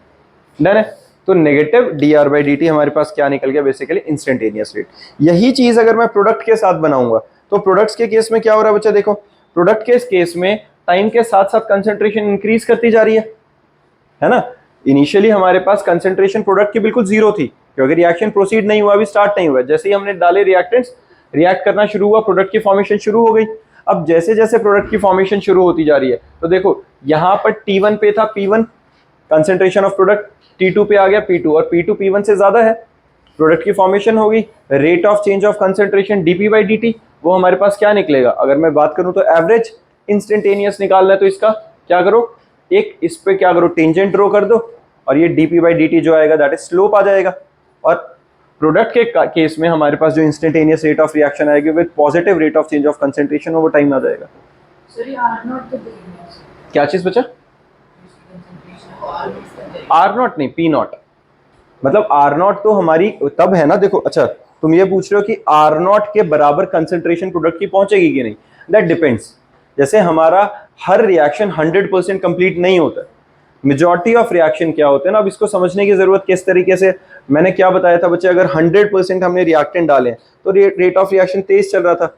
डन है? तो negative D R by D T हमारे पास क्या निकल गया, बेसिकली इंस्टेंटेनियस रेट। यही चीज अगर मैं प्रोडक्ट के साथ बनाऊंगा तो प्रोडक्ट्स के केस में क्या हो रहा है बच्चा, देखो प्रोडक्ट के केस में टाइम के साथ साथ कंसेंट्रेशन इंक्रीज करती जा रही है ना। इनिशियली हमारे पास कंसेंट्रेशन प्रोडक्ट की बिल्कुल जीरो थी, क्योंकि रिएक्शन प्रोसीड नहीं हुआ, अभी स्टार्ट नहीं हुआ। जैसे ही हमने डाले रिएक्टेंट्स, रिएक्ट करना शुरू हुआ, प्रोडक्ट की फॉर्मेशन शुरू हो गई। अब जैसे जैसे प्रोडक्ट की फॉर्मेशन शुरू होती जा रही है, तो देखो यहाँ पर T1 पे था P1 concentration of product, T2 पे आ गया P2, और P2 P1 से ज्यादा है, प्रोडक्ट की फॉर्मेशन होगी। Rate of change of concentration dP by dt, वो हमारे पास क्या निकलेगा, अगर मैं बात करूं तो एवरेज इंस्टेंटेनियस निकालना है, तो इसका क्या करो, एक इस पे क्या करो, टेंजेंट ड्रॉ कर दो, और ये dP बाई dt जो आएगा दैट इज स्लोप आ जाएगा। और प्रोडक्ट के केस में हमारे पास जो इंस्टेंटेनियस रेट ऑफ रिएक्शन आएगी with positive rate of change of concentration over time आ जाएगा। क्या चीज बचा, आर नॉट नहीं, पी नॉट। मतलब आर नॉट तो हमारी तब है ना, देखो अच्छा तुम ये पूछ रहे हो कि आर नॉट के बराबर कंसेंट्रेशन प्रोडक्ट की पहुंचेगी कि नहीं, दैट डिपेंड्स। जैसे हमारा हर रिएक्शन 100% कंप्लीट नहीं होता, मेजॉरिटी ऑफ रिएक्शन क्या होते हैं ना, अब इसको समझने की जरूरत किस तरीके से, मैंने क्या बताया था बच्चे, अगर 100% हमने रिएक्टेंट डाले तो रेट ऑफ रिएक्शन तेज चल रहा था,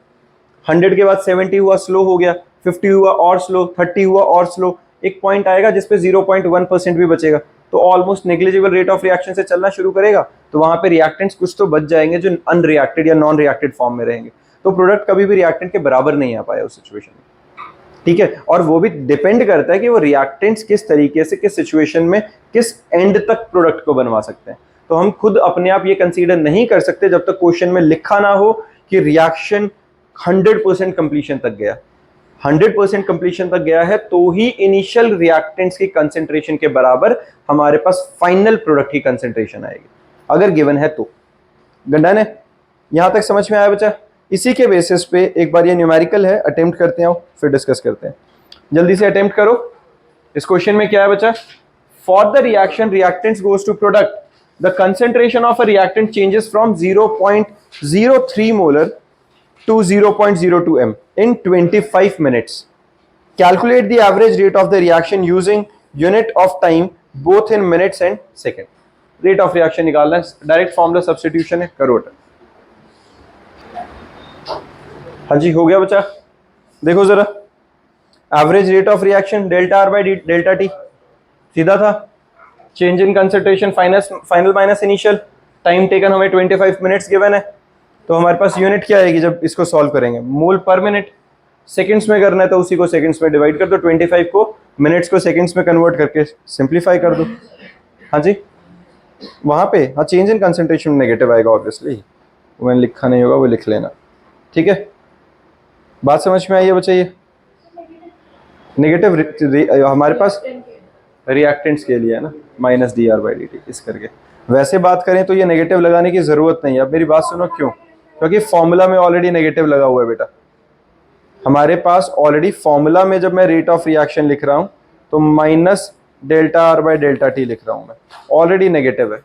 100 के बाद 70 हुआ, स्लो हो गया, 50 हुआ और स्लो, 30 हुआ और स्लो, एक पॉइंट आएगा जिसपे 0.1% भी बचेगा, तो almost negligible rate of reaction से चलना शुरू करेगा। तो वहां पे रिएक्टेंट्स कुछ तो बच जाएंगे जो अनरिएक्टेड या नॉन रिएक्टेड फॉर्म में रहेंगे, तो प्रोडक्ट कभी भी रिएक्टेंट के बराबर नहीं आ पाया उस सिचुएशन में। ठीक है, और वो भी डिपेंड करता है कि वो रिएक्टेंट्स किस तरीके से, किस सिचुएशन में, किस एंड तक प्रोडक्ट को बनवा सकते हैं। तो हम खुद अपने आप ये कंसीडर नहीं कर सकते जब तक क्वेश्चन में लिखा ना हो कि रिएक्शन 100% कंप्लीशन तक गया। 100% कंप्लीशन तक गया है तो ही इनिशियल रिएक्टेंट्स की कंसेंट्रेशन के बराबर हमारे पास फाइनल प्रोडक्ट की कंसेंट्रेशन आएगी, अगर गिवन है तो। डन है? यहां तक समझ में आया बच्चा? इसी के बेसिस पे एक बार ये न्यूमेरिकल है, अटेम्प्ट करते हैं फिर डिस्कस करते हैं। जल्दी से अटेम्प्ट करो। इस क्वेश्चन में क्या है बच्चा, for the reaction reactants goes to product, the concentration of a reactant changes from 0.03 molar to 0.02 m in 25 minutes. Calculate the average rate of the reaction using unit of time both in minutes and second. Rate of reaction निकालना है, डायरेक्ट फॉर्मूला सब्स्टिट्यूशन है, करो। हाँ जी, हो गया बच्चा? देखो जरा, average rate of reaction delta R by delta T, सीधा था। Change in concentration final minus initial, time taken हमें 25 मिनट्स गिवन है, तो हमारे पास यूनिट क्या आएगी जब इसको सॉल्व करेंगे, मोल पर मिनट। सेकंड्स में करना है तो उसी को सेकंड्स में डिवाइड कर दो, 25 को मिनट्स को सेकंड्स में कन्वर्ट करके सिंप्लीफाई कर दो। हाँ जी, वहाँ पे हाँ चेंज इन कंसंट्रेशन नेगेटिव आएगा ऑब्वियसली, वो मैंने लिखा नहीं होगा, वो लिख लेना, ठीक है। बात समझ में आई है बच्चे? ये नेगेटिव हमारे पास रिएक्टेंट्स के लिए है ना, minus D R by D T इस करके। वैसे बात करें तो ये नेगेटिव लगाने की ज़रूरत नहीं है। अब मेरी बात सुनो, क्यों? क्योंकि फॉर्मूला में ऑलरेडी नेगेटिव लगा हुआ है बेटा। हमारे पास ऑलरेडी फॉर्मूला में जब मैं रेट ऑफ रिएक्शन लिख रहा हूँ तो minus delta R by delta T लिख रहा हूँ मैं, ऑलरेडी नेगेटिव है।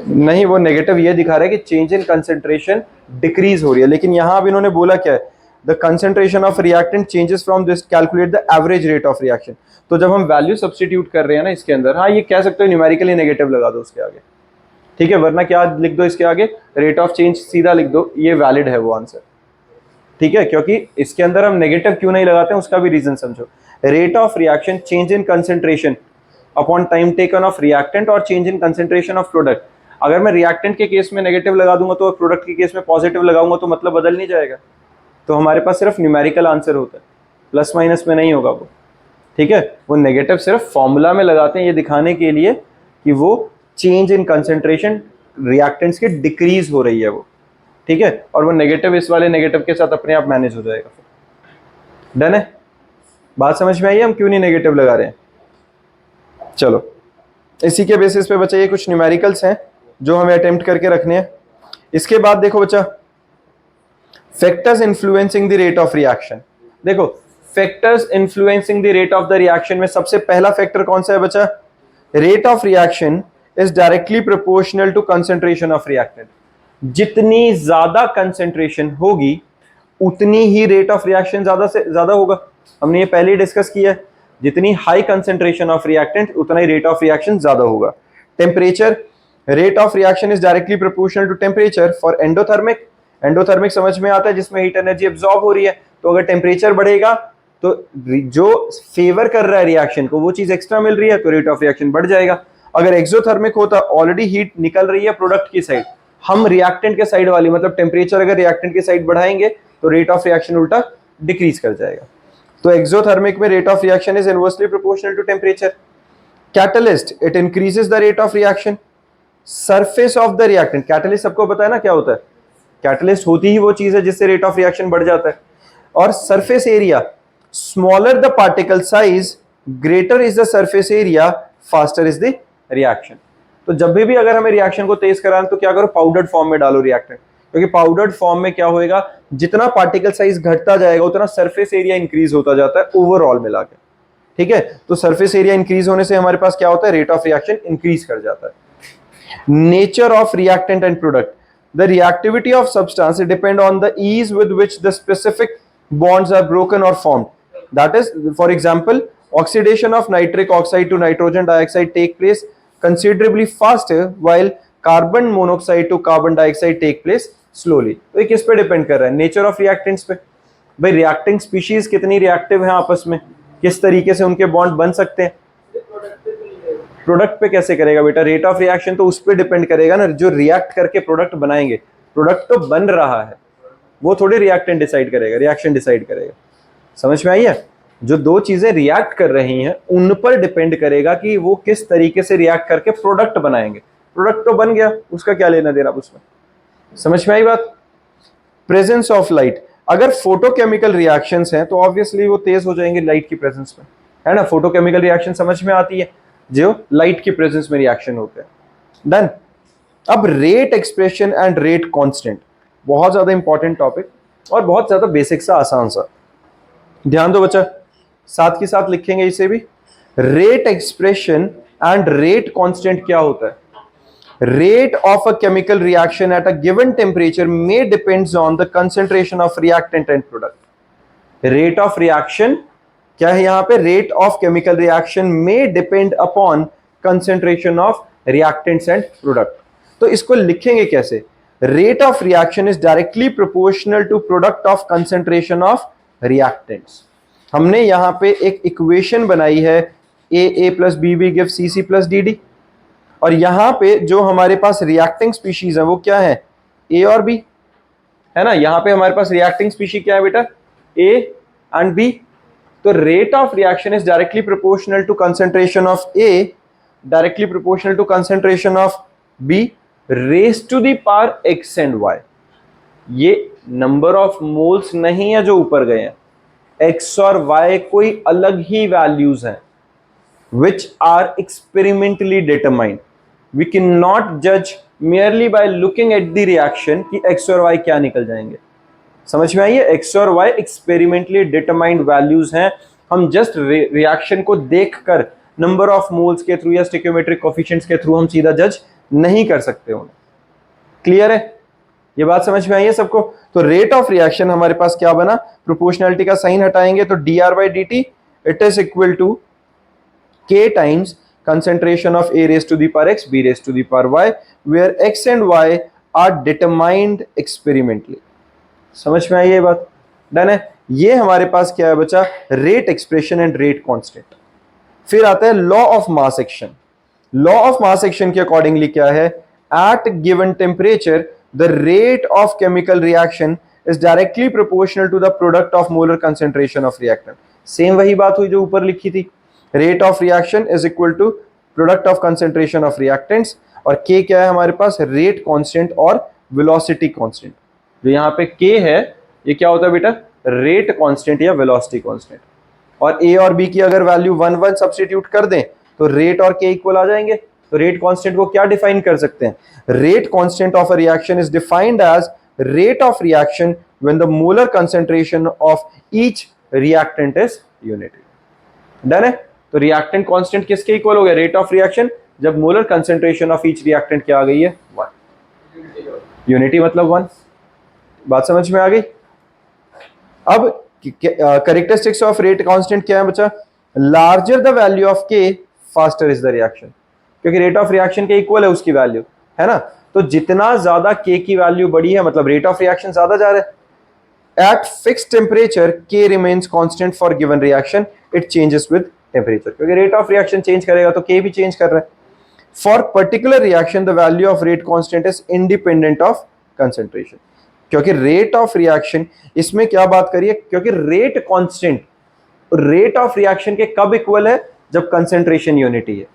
नहीं, वो नेगेटिव ये दिखा रहा है कि चेंज इन कंसेंट्रेशन डिक्रीज हो रही है, लेकिन यहाँ अब इन्होंने बोला क्या है, the concentration of reactant changes from this calculate the average rate of reaction. तो जब हम वैल्यू सब्स्टिट्यूट कर रहे हैं ना इसके अंदर, हाँ ये कह सकते हो न्यूमेरिकली नेगेटिव लगा दो उसके आगे, ठीक है, वरना क्या लिख दो इसके आगे, रेट ऑफ चेंज सीधा लिख दो, ये वैलिड है वो आंसर, ठीक है। क्योंकि इसके अंदर हम नेगेटिव क्यों नहीं लगाते हैं उसका भी रीजन समझो। Rate of reaction change in concentration upon time taken of reactant और change in concentration of product. अगर मैं रिएक्टेंट के केस में नेगेटिव लगा दूंगा तो प्रोडक्ट के केस में पॉजिटिव लगाऊंगा तो मतलब बदल नहीं जाएगा। तो हमारे पास सिर्फ न्यूमेरिकल आंसर होता है, प्लस माइनस में नहीं होगा वो, ठीक है। वो नेगेटिव सिर्फ फॉर्मूला में लगाते हैं ये दिखाने के लिए कि वो चेंज इन कंसेंट्रेशन रिएक्टेंट्स की डिक्रीज हो रही है वो, ठीक है। और वो नेगेटिव इस वाले नेगेटिव के साथ अपने आप मैनेज हो जाएगा। डन है? बात समझ में आई? हम क्यों नहीं नेगेटिव लगा रहे हैं? चलो, इसी के बेसिस पे बच्चा ये कुछ न्यूमेरिकल्स हैं जो हमें अटेम्प्ट करके रखने हैं। इसके बाद देखो बच्चा, factors influencing the rate of reaction. देखो, factors influencing the rate of the reaction में सबसे पहला फैक्टर कौन सा है बच्चा? Rate of reaction is directly proportional to concentration of reactant. जितनी ज्यादा कंसेंट्रेशन होगी उतनी ही रेट ऑफ रिएक्शन ज्यादा से ज्यादा होगा। हमने ये पहले ही डिस्कस किया है, जितनी हाई कंसेंट्रेशन ऑफ रिएक्टेंट उतना ही रेट ऑफ रिएक्शन ज्यादा होगा। Temperature, rate of reaction is directly proportional to temperature for endothermic. Endothermic समझ में आता है, जिसमें हीट एनर्जी एब्जॉर्ब हो रही है। तो अगर टेम्परेचर बढ़ेगा तो जो फेवर कर रहा है रिएक्शन को वो चीज एक्स्ट्रा मिल रही है तो रेट ऑफ रिएक्शन बढ़ जाएगा। अगर एक्सोथर्मिक होता, ऑलरेडी हीट निकल रही है प्रोडक्ट की साइड, हम रिएक्टेंट के साइड वाली मतलब टेम्परेचर अगर रिएक्टेंट की साइड बढ़ाएंगे तो रेट ऑफ रिएक्शन उल्टा डिक्रीज कर जाएगा। तो एक्सोथर्मिक में rate of reaction is inversely proportional to temperature. Catalyst, it increases the rate of reaction. Surface of the reactant, catalyst सबको पता है ना क्या होता है, कैटलिस्ट होती ही वो चीज है जिससे रेट ऑफ रिएक्शन बढ़ जाता है। और surface area, smaller the particle size greater is the surface area faster is the reaction. तो जब भी अगर हमें रिएक्शन को तेज कराना तो क्या करो, पाउडर्ड फॉर्म में डालो रिएक्टेंट, क्योंकि पाउडर्ड फॉर्म में क्या होएगा, जितना पार्टिकल साइज घटता जाएगा उतना सरफेस एरिया इंक्रीज होता जाता है ओवरऑल मिला के, ठीक है। तो सरफेस एरिया इंक्रीज होने से हमारे पास क्या होता है, रेट ऑफ रिएक्शन इंक्रीज कर जाता है। Nature of reactant and product, the reactivity of substance depend on the ease with which the specific bonds are broken or formed. That is, for example, oxidation of nitric oxide to nitrogen dioxide take place considerably faster while carbon monoxide to carbon dioxide take place slowly. तो ये किस पे डिपेंड कर रहा है, नेचर ऑफ रिएक्टेंट्स पे। भाई रिएक्टिंग स्पीशीज कितनी रिएक्टिव हैं आपस में, किस तरीके से उनके बॉन्ड बन सकते हैं। प्रोडक्ट पे कैसे करेगा बेटा, रेट ऑफ रिएक्शन तो उस पर डिपेंड करेगा ना, जो रिएक्ट करके प्रोडक्ट बनाएंगे। प्रोडक्ट तो बन रहा है, वो थोड़ी रिएक्टेंट डिसाइड करेगा, रिएक्शन डिसाइड करेगा। समझ में आई है? जो दो चीजें रिएक्ट कर रही हैं उन पर डिपेंड करेगा कि वो किस तरीके से रिएक्ट करके प्रोडक्ट बनाएंगे। प्रोडक्ट तो बन गया, उसका क्या लेना देना उसमें। समझ में आई बात? प्रेजेंस ऑफ लाइट, अगर फोटोकेमिकल रिएक्शंस हैं तो ऑब्वियसली वो तेज हो जाएंगे लाइट की प्रेजेंस में, है ना। फोटोकेमिकल रिएक्शन समझ में आती है जो लाइट की प्रेजेंस में रिएक्शन होते हैं। डन। अब rate expression and rate constant, बहुत ज्यादा इंपॉर्टेंट टॉपिक और बहुत ज्यादा बेसिक सा, आसान सा। ध्यान दो बच्चा, साथ के साथ लिखेंगे इसे भी। Rate expression and rate constant क्या होता है? Rate of a chemical reaction at a given temperature may depends on the concentration of reactant and product. Rate of reaction क्या है यहां पे, rate of chemical reaction may depend upon concentration of reactants and product. तो इसको लिखेंगे कैसे? Rate of reaction is directly proportional to product of concentration of reactants. हमने यहाँ पे एक इक्वेशन बनाई है, A plus BB gives CC plus DD, और यहाँ पे जो हमारे पास रिएक्टिंग स्पीशीज है वो क्या है, A और B, है ना। यहाँ पे हमारे पास रिएक्टिंग स्पीशी क्या है बेटा, A एंड B। तो rate of reaction is directly proportional to concentration of A, directly proportional to concentration of B raise to the power X and Y. ये नंबर ऑफ मोल्स नहीं है जो ऊपर गए हैं, एक्स और वाई कोई अलग ही वैल्यूज हैं which are experimentally determined. We cannot judge merely by looking at the reaction कि x और y क्या निकल जाएंगे। समझ में आई है? x और y experimentally determined values हैं, हम just reaction को देखकर number of moles के थ्रू या stoichiometric coefficients के थ्रू हम सीधा जज नहीं कर सकते उन्हें। क्लियर है? ये बात समझ में आई है सबको? तो रेट ऑफ रिएक्शन हमारे पास क्या बना, प्रोपोर्शनलिटी का साइन हटाएंगे तो dr by dt it is equal to k times concentration of a raised to the power x, b raised to the power y, where x and y are determined experimentally. समझ में आई ये बात? डन है? ये हमारे पास क्या है बचा, rate expression and rate constant. फिर आता है law of mass action. Law of mass action के अकॉर्डिंगली क्या है, at given temperature the rate of chemical reaction is directly proportional to the product of molar concentration of reactant. Same वही बात हुई जो ऊपर लिखी थी, rate of reaction is equal to product of concentration of reactants, और k क्या है हमारे पास, रेट कांस्टेंट और वेलोसिटी कांस्टेंट। जो यहाँ पे k है ये क्या होता है बेटा, रेट कांस्टेंट या वेलोसिटी कांस्टेंट। और a और b की अगर वैल्यू 1 1 सब्स्टिट्यूट कर दें तो रेट और k इक्वल आ जाएंगे। तो रेट कांस्टेंट को क्या डिफाइन कर सकते हैं, rate constant of a reaction is defined as rate of reaction when the molar concentration of each reactant is unity. Done है? तो रिएक्टेंट कांस्टेंट किसके इक्वल हो गया, रेट ऑफ रिएक्शन, जब molar concentration of each reactant क्या आ गई है, 1। यूनिटी मतलब 1। बात समझ में आ गई? अब कैरेक्टरिस्टिक्स ऑफ रेट कांस्टेंट क्या है बच्चा, लार्जर द वैल्यू ऑफ के फास्टर इज द रिएक्शन, क्योंकि रेट ऑफ रिएक्शन के इक्वल है उसकी वैल्यू, है ना। तो जितना ज्यादा के की वैल्यू बड़ी है मतलब रेट ऑफ रिएक्शन ज्यादा जा रहा है। At fixed temperature, K remains constant for given reaction. It changes with temperature. क्योंकि rate of reaction change करेगा तो K भी change कर रहा है। For particular reaction, the value of rate constant is independent of concentration. क्योंकि rate of reaction इसमें क्या बात करिए, क्योंकि rate constant rate of reaction के कब equal है, जब concentration unity है।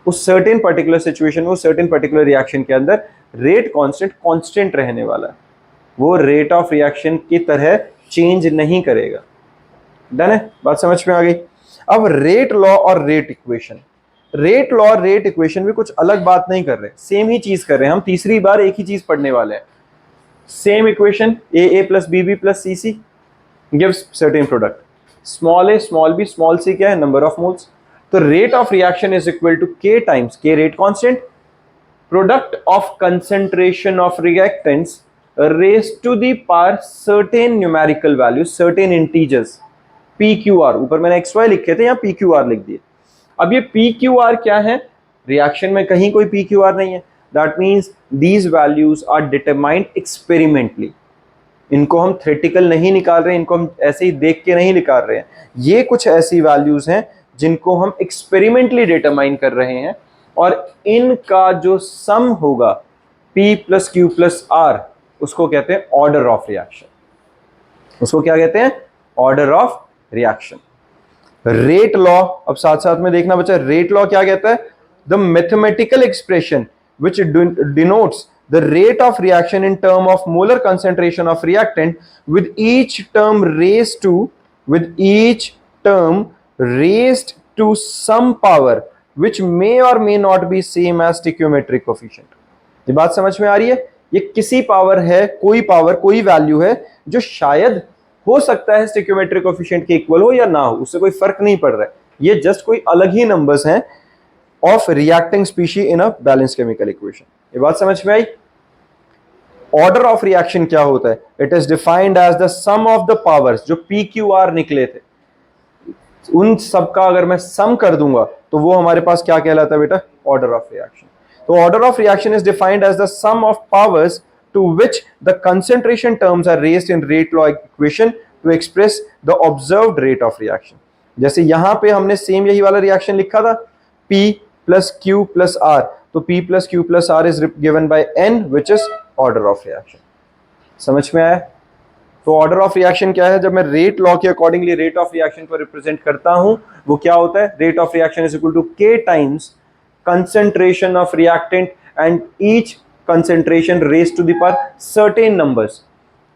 उस certain particular situation में, उस certain particular reaction के अंदर rate constant constant रहने वाला है, वो रेट ऑफ रिएक्शन की तरह चेंज नहीं करेगा। डन है? बात समझ में आ गई? अब रेट लॉ और रेट इक्वेशन, रेट लॉ और रेट इक्वेशन भी कुछ अलग बात नहीं कर रहे, सेम ही चीज कर रहे हैं। हम तीसरी बार एक ही चीज पढ़ने वाले हैं। Same equation, a plus bb plus cc gives certain product, small a small b small c क्या है, नंबर ऑफ मोल्स। तो rate of reaction is equal to k times k rate constant, product of concentration of reactants raised to the power certain numerical values, certain integers, PQR। ऊपर मैंने XY लिखे थे, यहाँ PQR लिख दिए। अब ये PQR क्या है, रिएक्शन में कहीं कोई PQR नहीं है। That means these values are determined experimentally। इनको हम थ्योरेटिकल नहीं निकाल रहे हैं, इनको हम ऐसे ही देख के नहीं निकाल रहे हैं। ये कुछ ऐसी वैल्यूज हैं जिनको हम एक्सपेरिमेंटली डिटरमाइन कर रहे हैं, और इनका जो सम होगा P plus Q plus R, उसको कहते हैं ऑर्डर ऑफ रिएक्शन। उसको क्या कहते हैं, order of reaction. Rate law, अब साथ साथ में देखना बच्चा, रेट लॉ क्या कहता है, the mathematical expression which denotes the rate of reaction in term of molar concentration of reactant with each term raised to some power which may और may not be same as stoichiometric coefficient. ये बात समझ में आ रही है? ये किसी पावर है, कोई वैल्यू है जो शायद हो सकता है स्टोइकियोमेट्रिक कोएफिशिएंट के इक्वल हो या ना हो, उससे कोई फर्क नहीं पड़ रहा है। ये जस्ट कोई अलग ही नंबर्स हैं of reacting species in a balance chemical equation. ये बात समझ में आई? ऑर्डर ऑफ रिएक्शन क्या होता है, it is defined as the sum of the powers, जो PQR निकले थे उन सबका अगर मैं सम कर दूंगा तो वो हमारे पास क्या कहलाता है बेटा, order of reaction. So order of reaction is defined as the sum of powers to which the concentration terms are raised in rate law equation to express the observed rate of reaction। जैसे यहाँ पे हमने सेम यही वाला रिएक्शन लिखा था, P plus Q plus R, तो P plus Q plus R is given by N which is order of reaction। समझ में आया? तो ऑर्डर ऑफ रिएक्शन क्या है, जब मैं रेट लॉ के अकॉर्डिंगली रेट ऑफ रिएक्शन को रिप्रेजेंट करता हूं, वो क्या होता है, rate of reaction is equal to k times concentration of reactant and each concentration raised to the power certain numbers.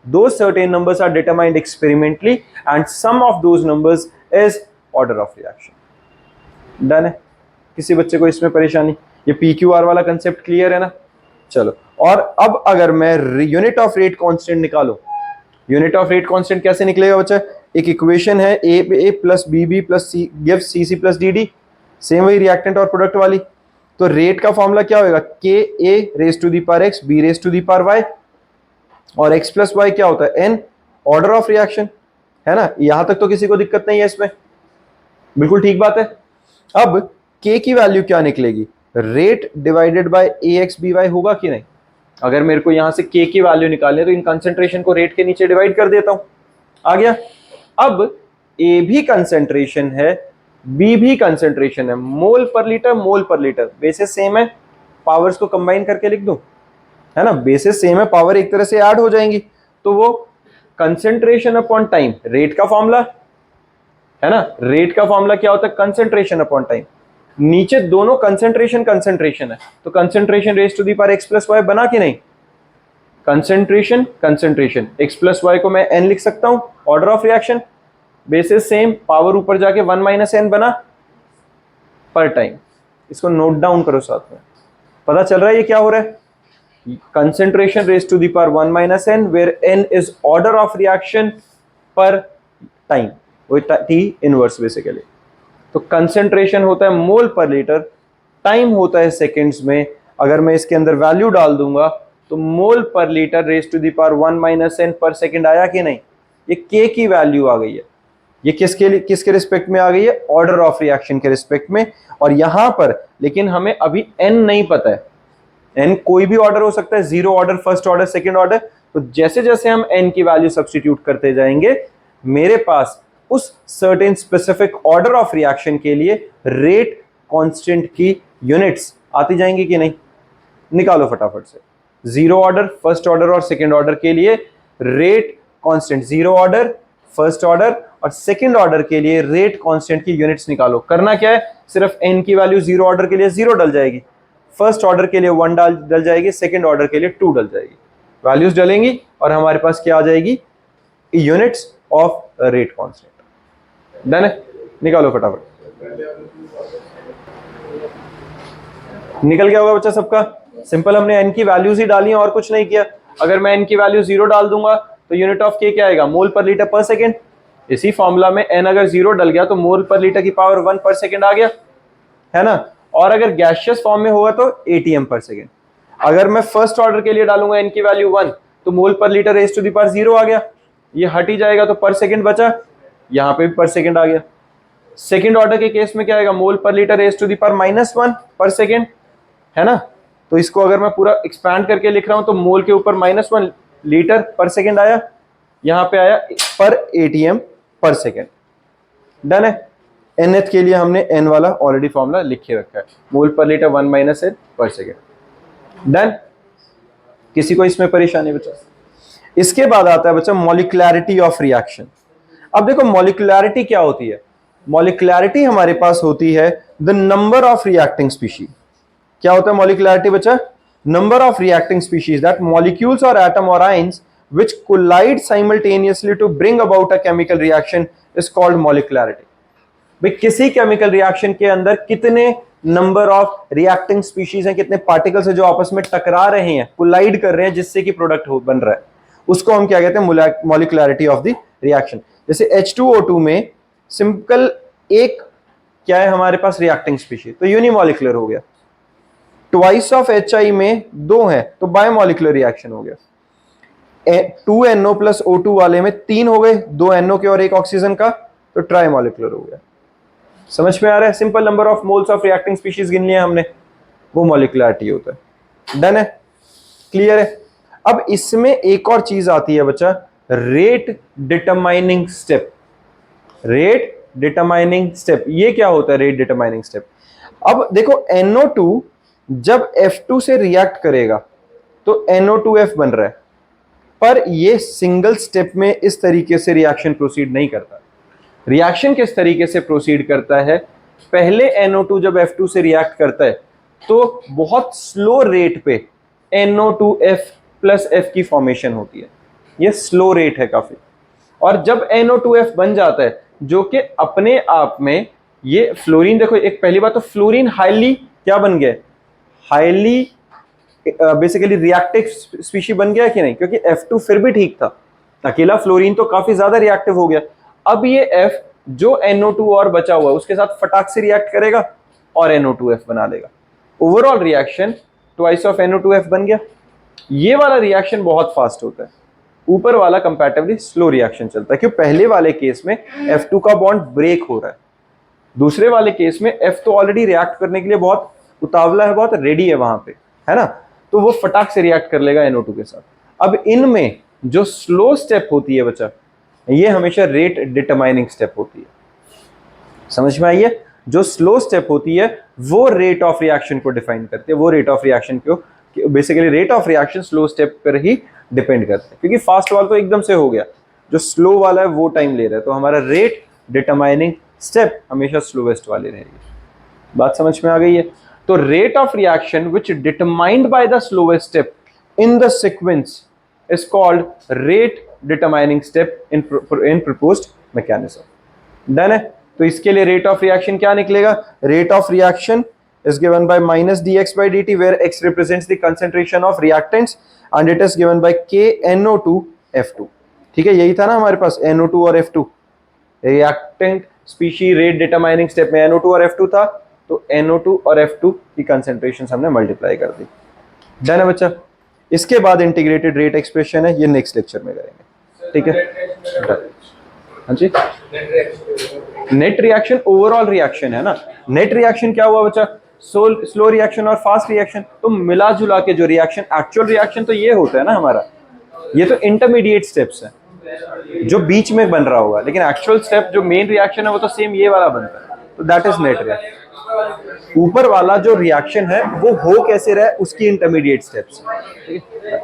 Those certain numbers are determined experimentally and sum of those numbers is order of reaction. Done है? किसी बच्चे को इसमें परेशानी? ये PQR वाला कंसेप्ट क्लियर है ना? चलो, और अब अगर मैं यूनिट ऑफ रेट कांस्टेंट निकालो, यूनिट ऑफ रेट कांस्टेंट कैसे निकलेगा बच्चा? एक इक्वेशन है A plus B B plus C give C C plus D D, same वही रिएक्टेंट और प्रोडक्ट वाली। तो रेट का फॉर्मूला क्या होगा, K A raise to the power X B raise to the power Y, और एक्स प्लस वाई क्या होता है, एन, ऑर्डर ऑफ रिएक्शन, है ना? यहां तक तो किसी को दिक्कत नहीं है इसमें, बिल्कुल ठीक बात है। अब के की वैल्यू क्या निकलेगी, rate divided by A X B Y होगा कि नहीं? अगर मेरे को यहां से के की वैल्यू निकालनी है तो इन कंसेंट्रेशन को रेट के नीचे डिवाइड कर देता हूं, आ गया। अब ए भी कंसेंट्रेशन है, बी भी कंसेंट्रेशन है, मोल पर लीटर, बेसिस सेम है, पावर्स को कंबाइन करके लिख दूं, है ना? बेसिस सेम है, पावर एक तरह से ऐड हो जाएंगी, तो वो कंसेंट्रेशन अपॉन टाइम, रेट का फॉर्मूला है ना, रेट का फॉर्मूला क्या होता है, कंसेंट्रेशन अपॉन टाइम। नीचे दोनों कंसेंट्रेशन है, तो concentration raise to the power X plus Y बना कि नहीं? कंसेंट्रेशन एक्स प्लस वाई को मैं एन लिख सकता हूं, order of reaction, basis same, power ऊपर जाके 1 माइनस एन बना पर टाइम। इसको नोट डाउन करो साथ में, पता चल रहा है ये क्या हो रहा है? Concentration raise to the power 1 minus N where N is order of reaction per time, वो टी इनवर्स बेसिकली। तो कंसेंट्रेशन होता है मोल पर लीटर, टाइम होता है सेकेंड्स में। अगर मैं इसके अंदर वैल्यू डाल दूंगा तो mole per litre raise to the power 1 minus N per second आया कि नहीं? ये के की वैल्यू आ गई है। ये किसके रिस्पेक्ट में आ गई है? ऑर्डर ऑफ रिएक्शन के रिस्पेक्ट में। और यहां पर लेकिन हमें अभी एन नहीं पता है, एन कोई भी ऑर्डर हो सकता है, zero order, first order, second order. तो जैसे जैसे हम एन की वैल्यू सब्स्टिट्यूट करते जाएंगे, मेरे पास उस certain specific order of reaction के लिए रेट कांस्टेंट की यूनिट्स आती जाएंगी कि नहीं? निकालो फटाफट से। जीरो ऑर्डर, फर्स्ट ऑर्डर और सेकेंड ऑर्डर के लिए rate constant, zero order, first order और सेकेंड ऑर्डर के लिए रेट कांस्टेंट की यूनिट्स निकालो। करना क्या है, सिर्फ एन की वैल्यू जीरो ऑर्डर के लिए 0 डल जाएगी, फर्स्ट ऑर्डर के लिए 1 डल जाएगी, सेकेंड ऑर्डर के लिए 2 डल जाएगी। वैल्यूज डलेंगी और हमारे पास क्या आ जाएगी, units of rate constant. Done है? निकालो फटाफट। निकल गया होगा बच्चा सबका? सिंपल, हमने एन की वैल्यूज ही डाली हैं और कुछ नहीं किया। अगर मैं एन की वैल्यू 0 डाल दूंगा तो यूनिट ऑफ के क्या आएगा, मोल पर लीटर पर सेकेंड। इसी फॉर्मूला में एन अगर 0 डल गया तो मोल पर लीटर की पावर 1 पर सेकेंड आ गया, है ना? और अगर गैसियस फॉर्म में होगा तो एटीएम पर सेकेंड। अगर मैं फर्स्ट ऑर्डर के लिए डालूंगा एन की वैल्यू 1 तो mole per litre raise to the power 0 आ गया, ये हट ही जाएगा तो पर सेकेंड बचा, यहां पे भी पर सेकेंड आ गया। सेकेंड ऑर्डर के केस में क्या आएगा, mole per litre raise to the power -1 per second, है ना? तो इसको अगर मैं पूरा एक्सपैंड करके लिख रहा हूं तो मोल के ऊपर -1 लीटर पर सेकेंड आया, यहां पे आया पर एटीएम पर सेकेंड। डन है? nth के लिए हमने n वाला ऑलरेडी फॉर्मूला लिख के रखा है, मोल per litre 1 minus N per second. Done? किसी को इसमें परेशानी बचा? इसके बाद आता है बच्चा मॉलिक्युलैरिटी ऑफ रिएक्शन। अब देखो मॉलिक्युलैरिटी क्या होती है, मॉलिक्युलैरिटी हमारे पास होती है the number of reacting species. क्या होता है मॉलिक्युलैरिटी बच्चा? Number of reacting species that molecules और एटम और ions which collide simultaneously to bring about a chemical reaction is called molecularity। भाई किसी केमिकल रिएक्शन के अंदर कितने नंबर ऑफ रिएक्टिंग स्पीशीज हैं, कितने पार्टिकल्स हैं जो आपस में टकरा रहे हैं, कोलाइड कर रहे हैं, जिससे कि प्रोडक्ट बन रहा है, उसको हम क्या कहते हैं, मॉलिक्युलैरिटी ऑफ द रिएक्शन। जैसे H2O2 में सिंपल एक क्या है हमारे पास रिएक्टिंग स्पीशीज, तो यूनिमॉलिक्यूलर हो गया। ट्वाइस ऑफ HI में 2 है तो बायोमॉलिक्यूलर रिएक्शन हो गया। 2NO प्लस O2 वाले में 3 हो गए, 2 NO के और 1 ऑक्सीजन का, तो ट्राइमॉलिक्यूलर हो गया। समझ में आ रहा है? Simple number of moles of reacting species गिन लिया हमने, वो मॉलिक्युलैरिटी होता है। डन है? क्लियर है? अब इसमें एक और चीज आती है बच्चा, rate determining step. Rate determining step, ये क्या होता है रेट डिटरमाइनिंग स्टेप? अब देखो NO2 जब F2 से रिएक्ट करेगा तो NO2F बन रहा है, पर ये सिंगल स्टेप में इस तरीके से रिएक्शन प्रोसीड नहीं करता। रिएक्शन किस तरीके से प्रोसीड करता है, पहले NO2 जब F2 से रिएक्ट करता है तो बहुत स्लो रेट पे NO2F प्लस F की फॉर्मेशन होती है, ये स्लो रेट है काफी। और जब NO2F बन जाता है जो कि अपने आप में ये फ्लोरीन, देखो एक पहली बात तो फ्लोरीन हाईली क्या बन गया, हाईली बेसिकली रिएक्टिव स्पीशी बन गया कि नहीं, क्योंकि F2 फिर भी ठीक था, अकेला फ्लोरीन तो काफी ज्यादा रिएक्टिव हो गया। अब ये F जो NO2 और बचा हुआ है उसके साथ फटाक से रिएक्ट करेगा और NO2F बना लेगा, overall reaction twice of NO2F बन गया। ये वाला रिएक्शन बहुत फास्ट होता है, ऊपर वाला कंपैरेटिवली स्लो रिएक्शन चलता है, क्योंकि पहले वाले केस में F2 का बॉन्ड ब्रेक हो रहा है, दूसरे वाले केस में F तो ऑलरेडी रिएक्ट करने के लिए बहुत उतावला है, बहुत रेडी है वहां पे, है ना, तो वो फटाक से रिएक्ट कर लेगा NO2 के साथ। अब इनमें जो स्लो स्टेप होती है बच्चा, ये हमेशा रेट डिटरमाइनिंग स्टेप होती है, समझ में आई है? जो स्लो स्टेप होती है वो रेट ऑफ रिएक्शन को डिफाइन करती है, वो रेट ऑफ रिएक्शन को basically rate of reaction slow step पर ही डिपेंड करते हैं, क्योंकि फास्ट वाला तो एकदम से हो गया, जो स्लो वाला है वो टाइम ले रहा है, तो हमारा रेट डिटरमाइनिंग स्टेप हमेशा स्लोवेस्ट वाली रहेगी। बात समझ में आ गई है? तो rate of reaction which determined by the slowest step in the sequence is called rate determining step in proposed mechanism. Done है? तो इसके लिए रेट ऑफ रिएक्शन क्या निकलेगा, rate of reaction is given by minus dx by dt where x represents the concentration of reactants and it is given by KNO2 F2। ठीक है, यही था ना हमारे पास NO2 और F2, reactant species rate determining step में NO2 और F2 था, तो NO2 और F2 की कंसेंट्रेशन हमने मल्टीप्लाई कर दी। डन है बच्चा? इसके बाद इंटीग्रेटेड रेट एक्सप्रेशन है, ये नेक्स्ट लेक्चर में करेंगे, ठीक है? हाँ जी, नेट रिएक्शन ओवरऑल रिएक्शन है ना, नेट रिएक्शन क्या हुआ बच्चा, स्लो रिएक्शन और फास्ट रिएक्शन, तो मिला जुला के जो रिएक्शन एक्चुअल रिएक्शन तो ये होता है ना हमारा, ये तो इंटरमीडिएट स्टेप्स है जो बीच में बन रहा होगा, लेकिन एक्चुअल स्टेप जो मेन रिएक्शन है वो तो सेम ये वाला बनता है, तो दैट इज नेट रिएक्शन। ऊपर वाला जो रिएक्शन है वो हो कैसे रहा है उसकी इंटरमीडिएट स्टेप्स, ठीक है?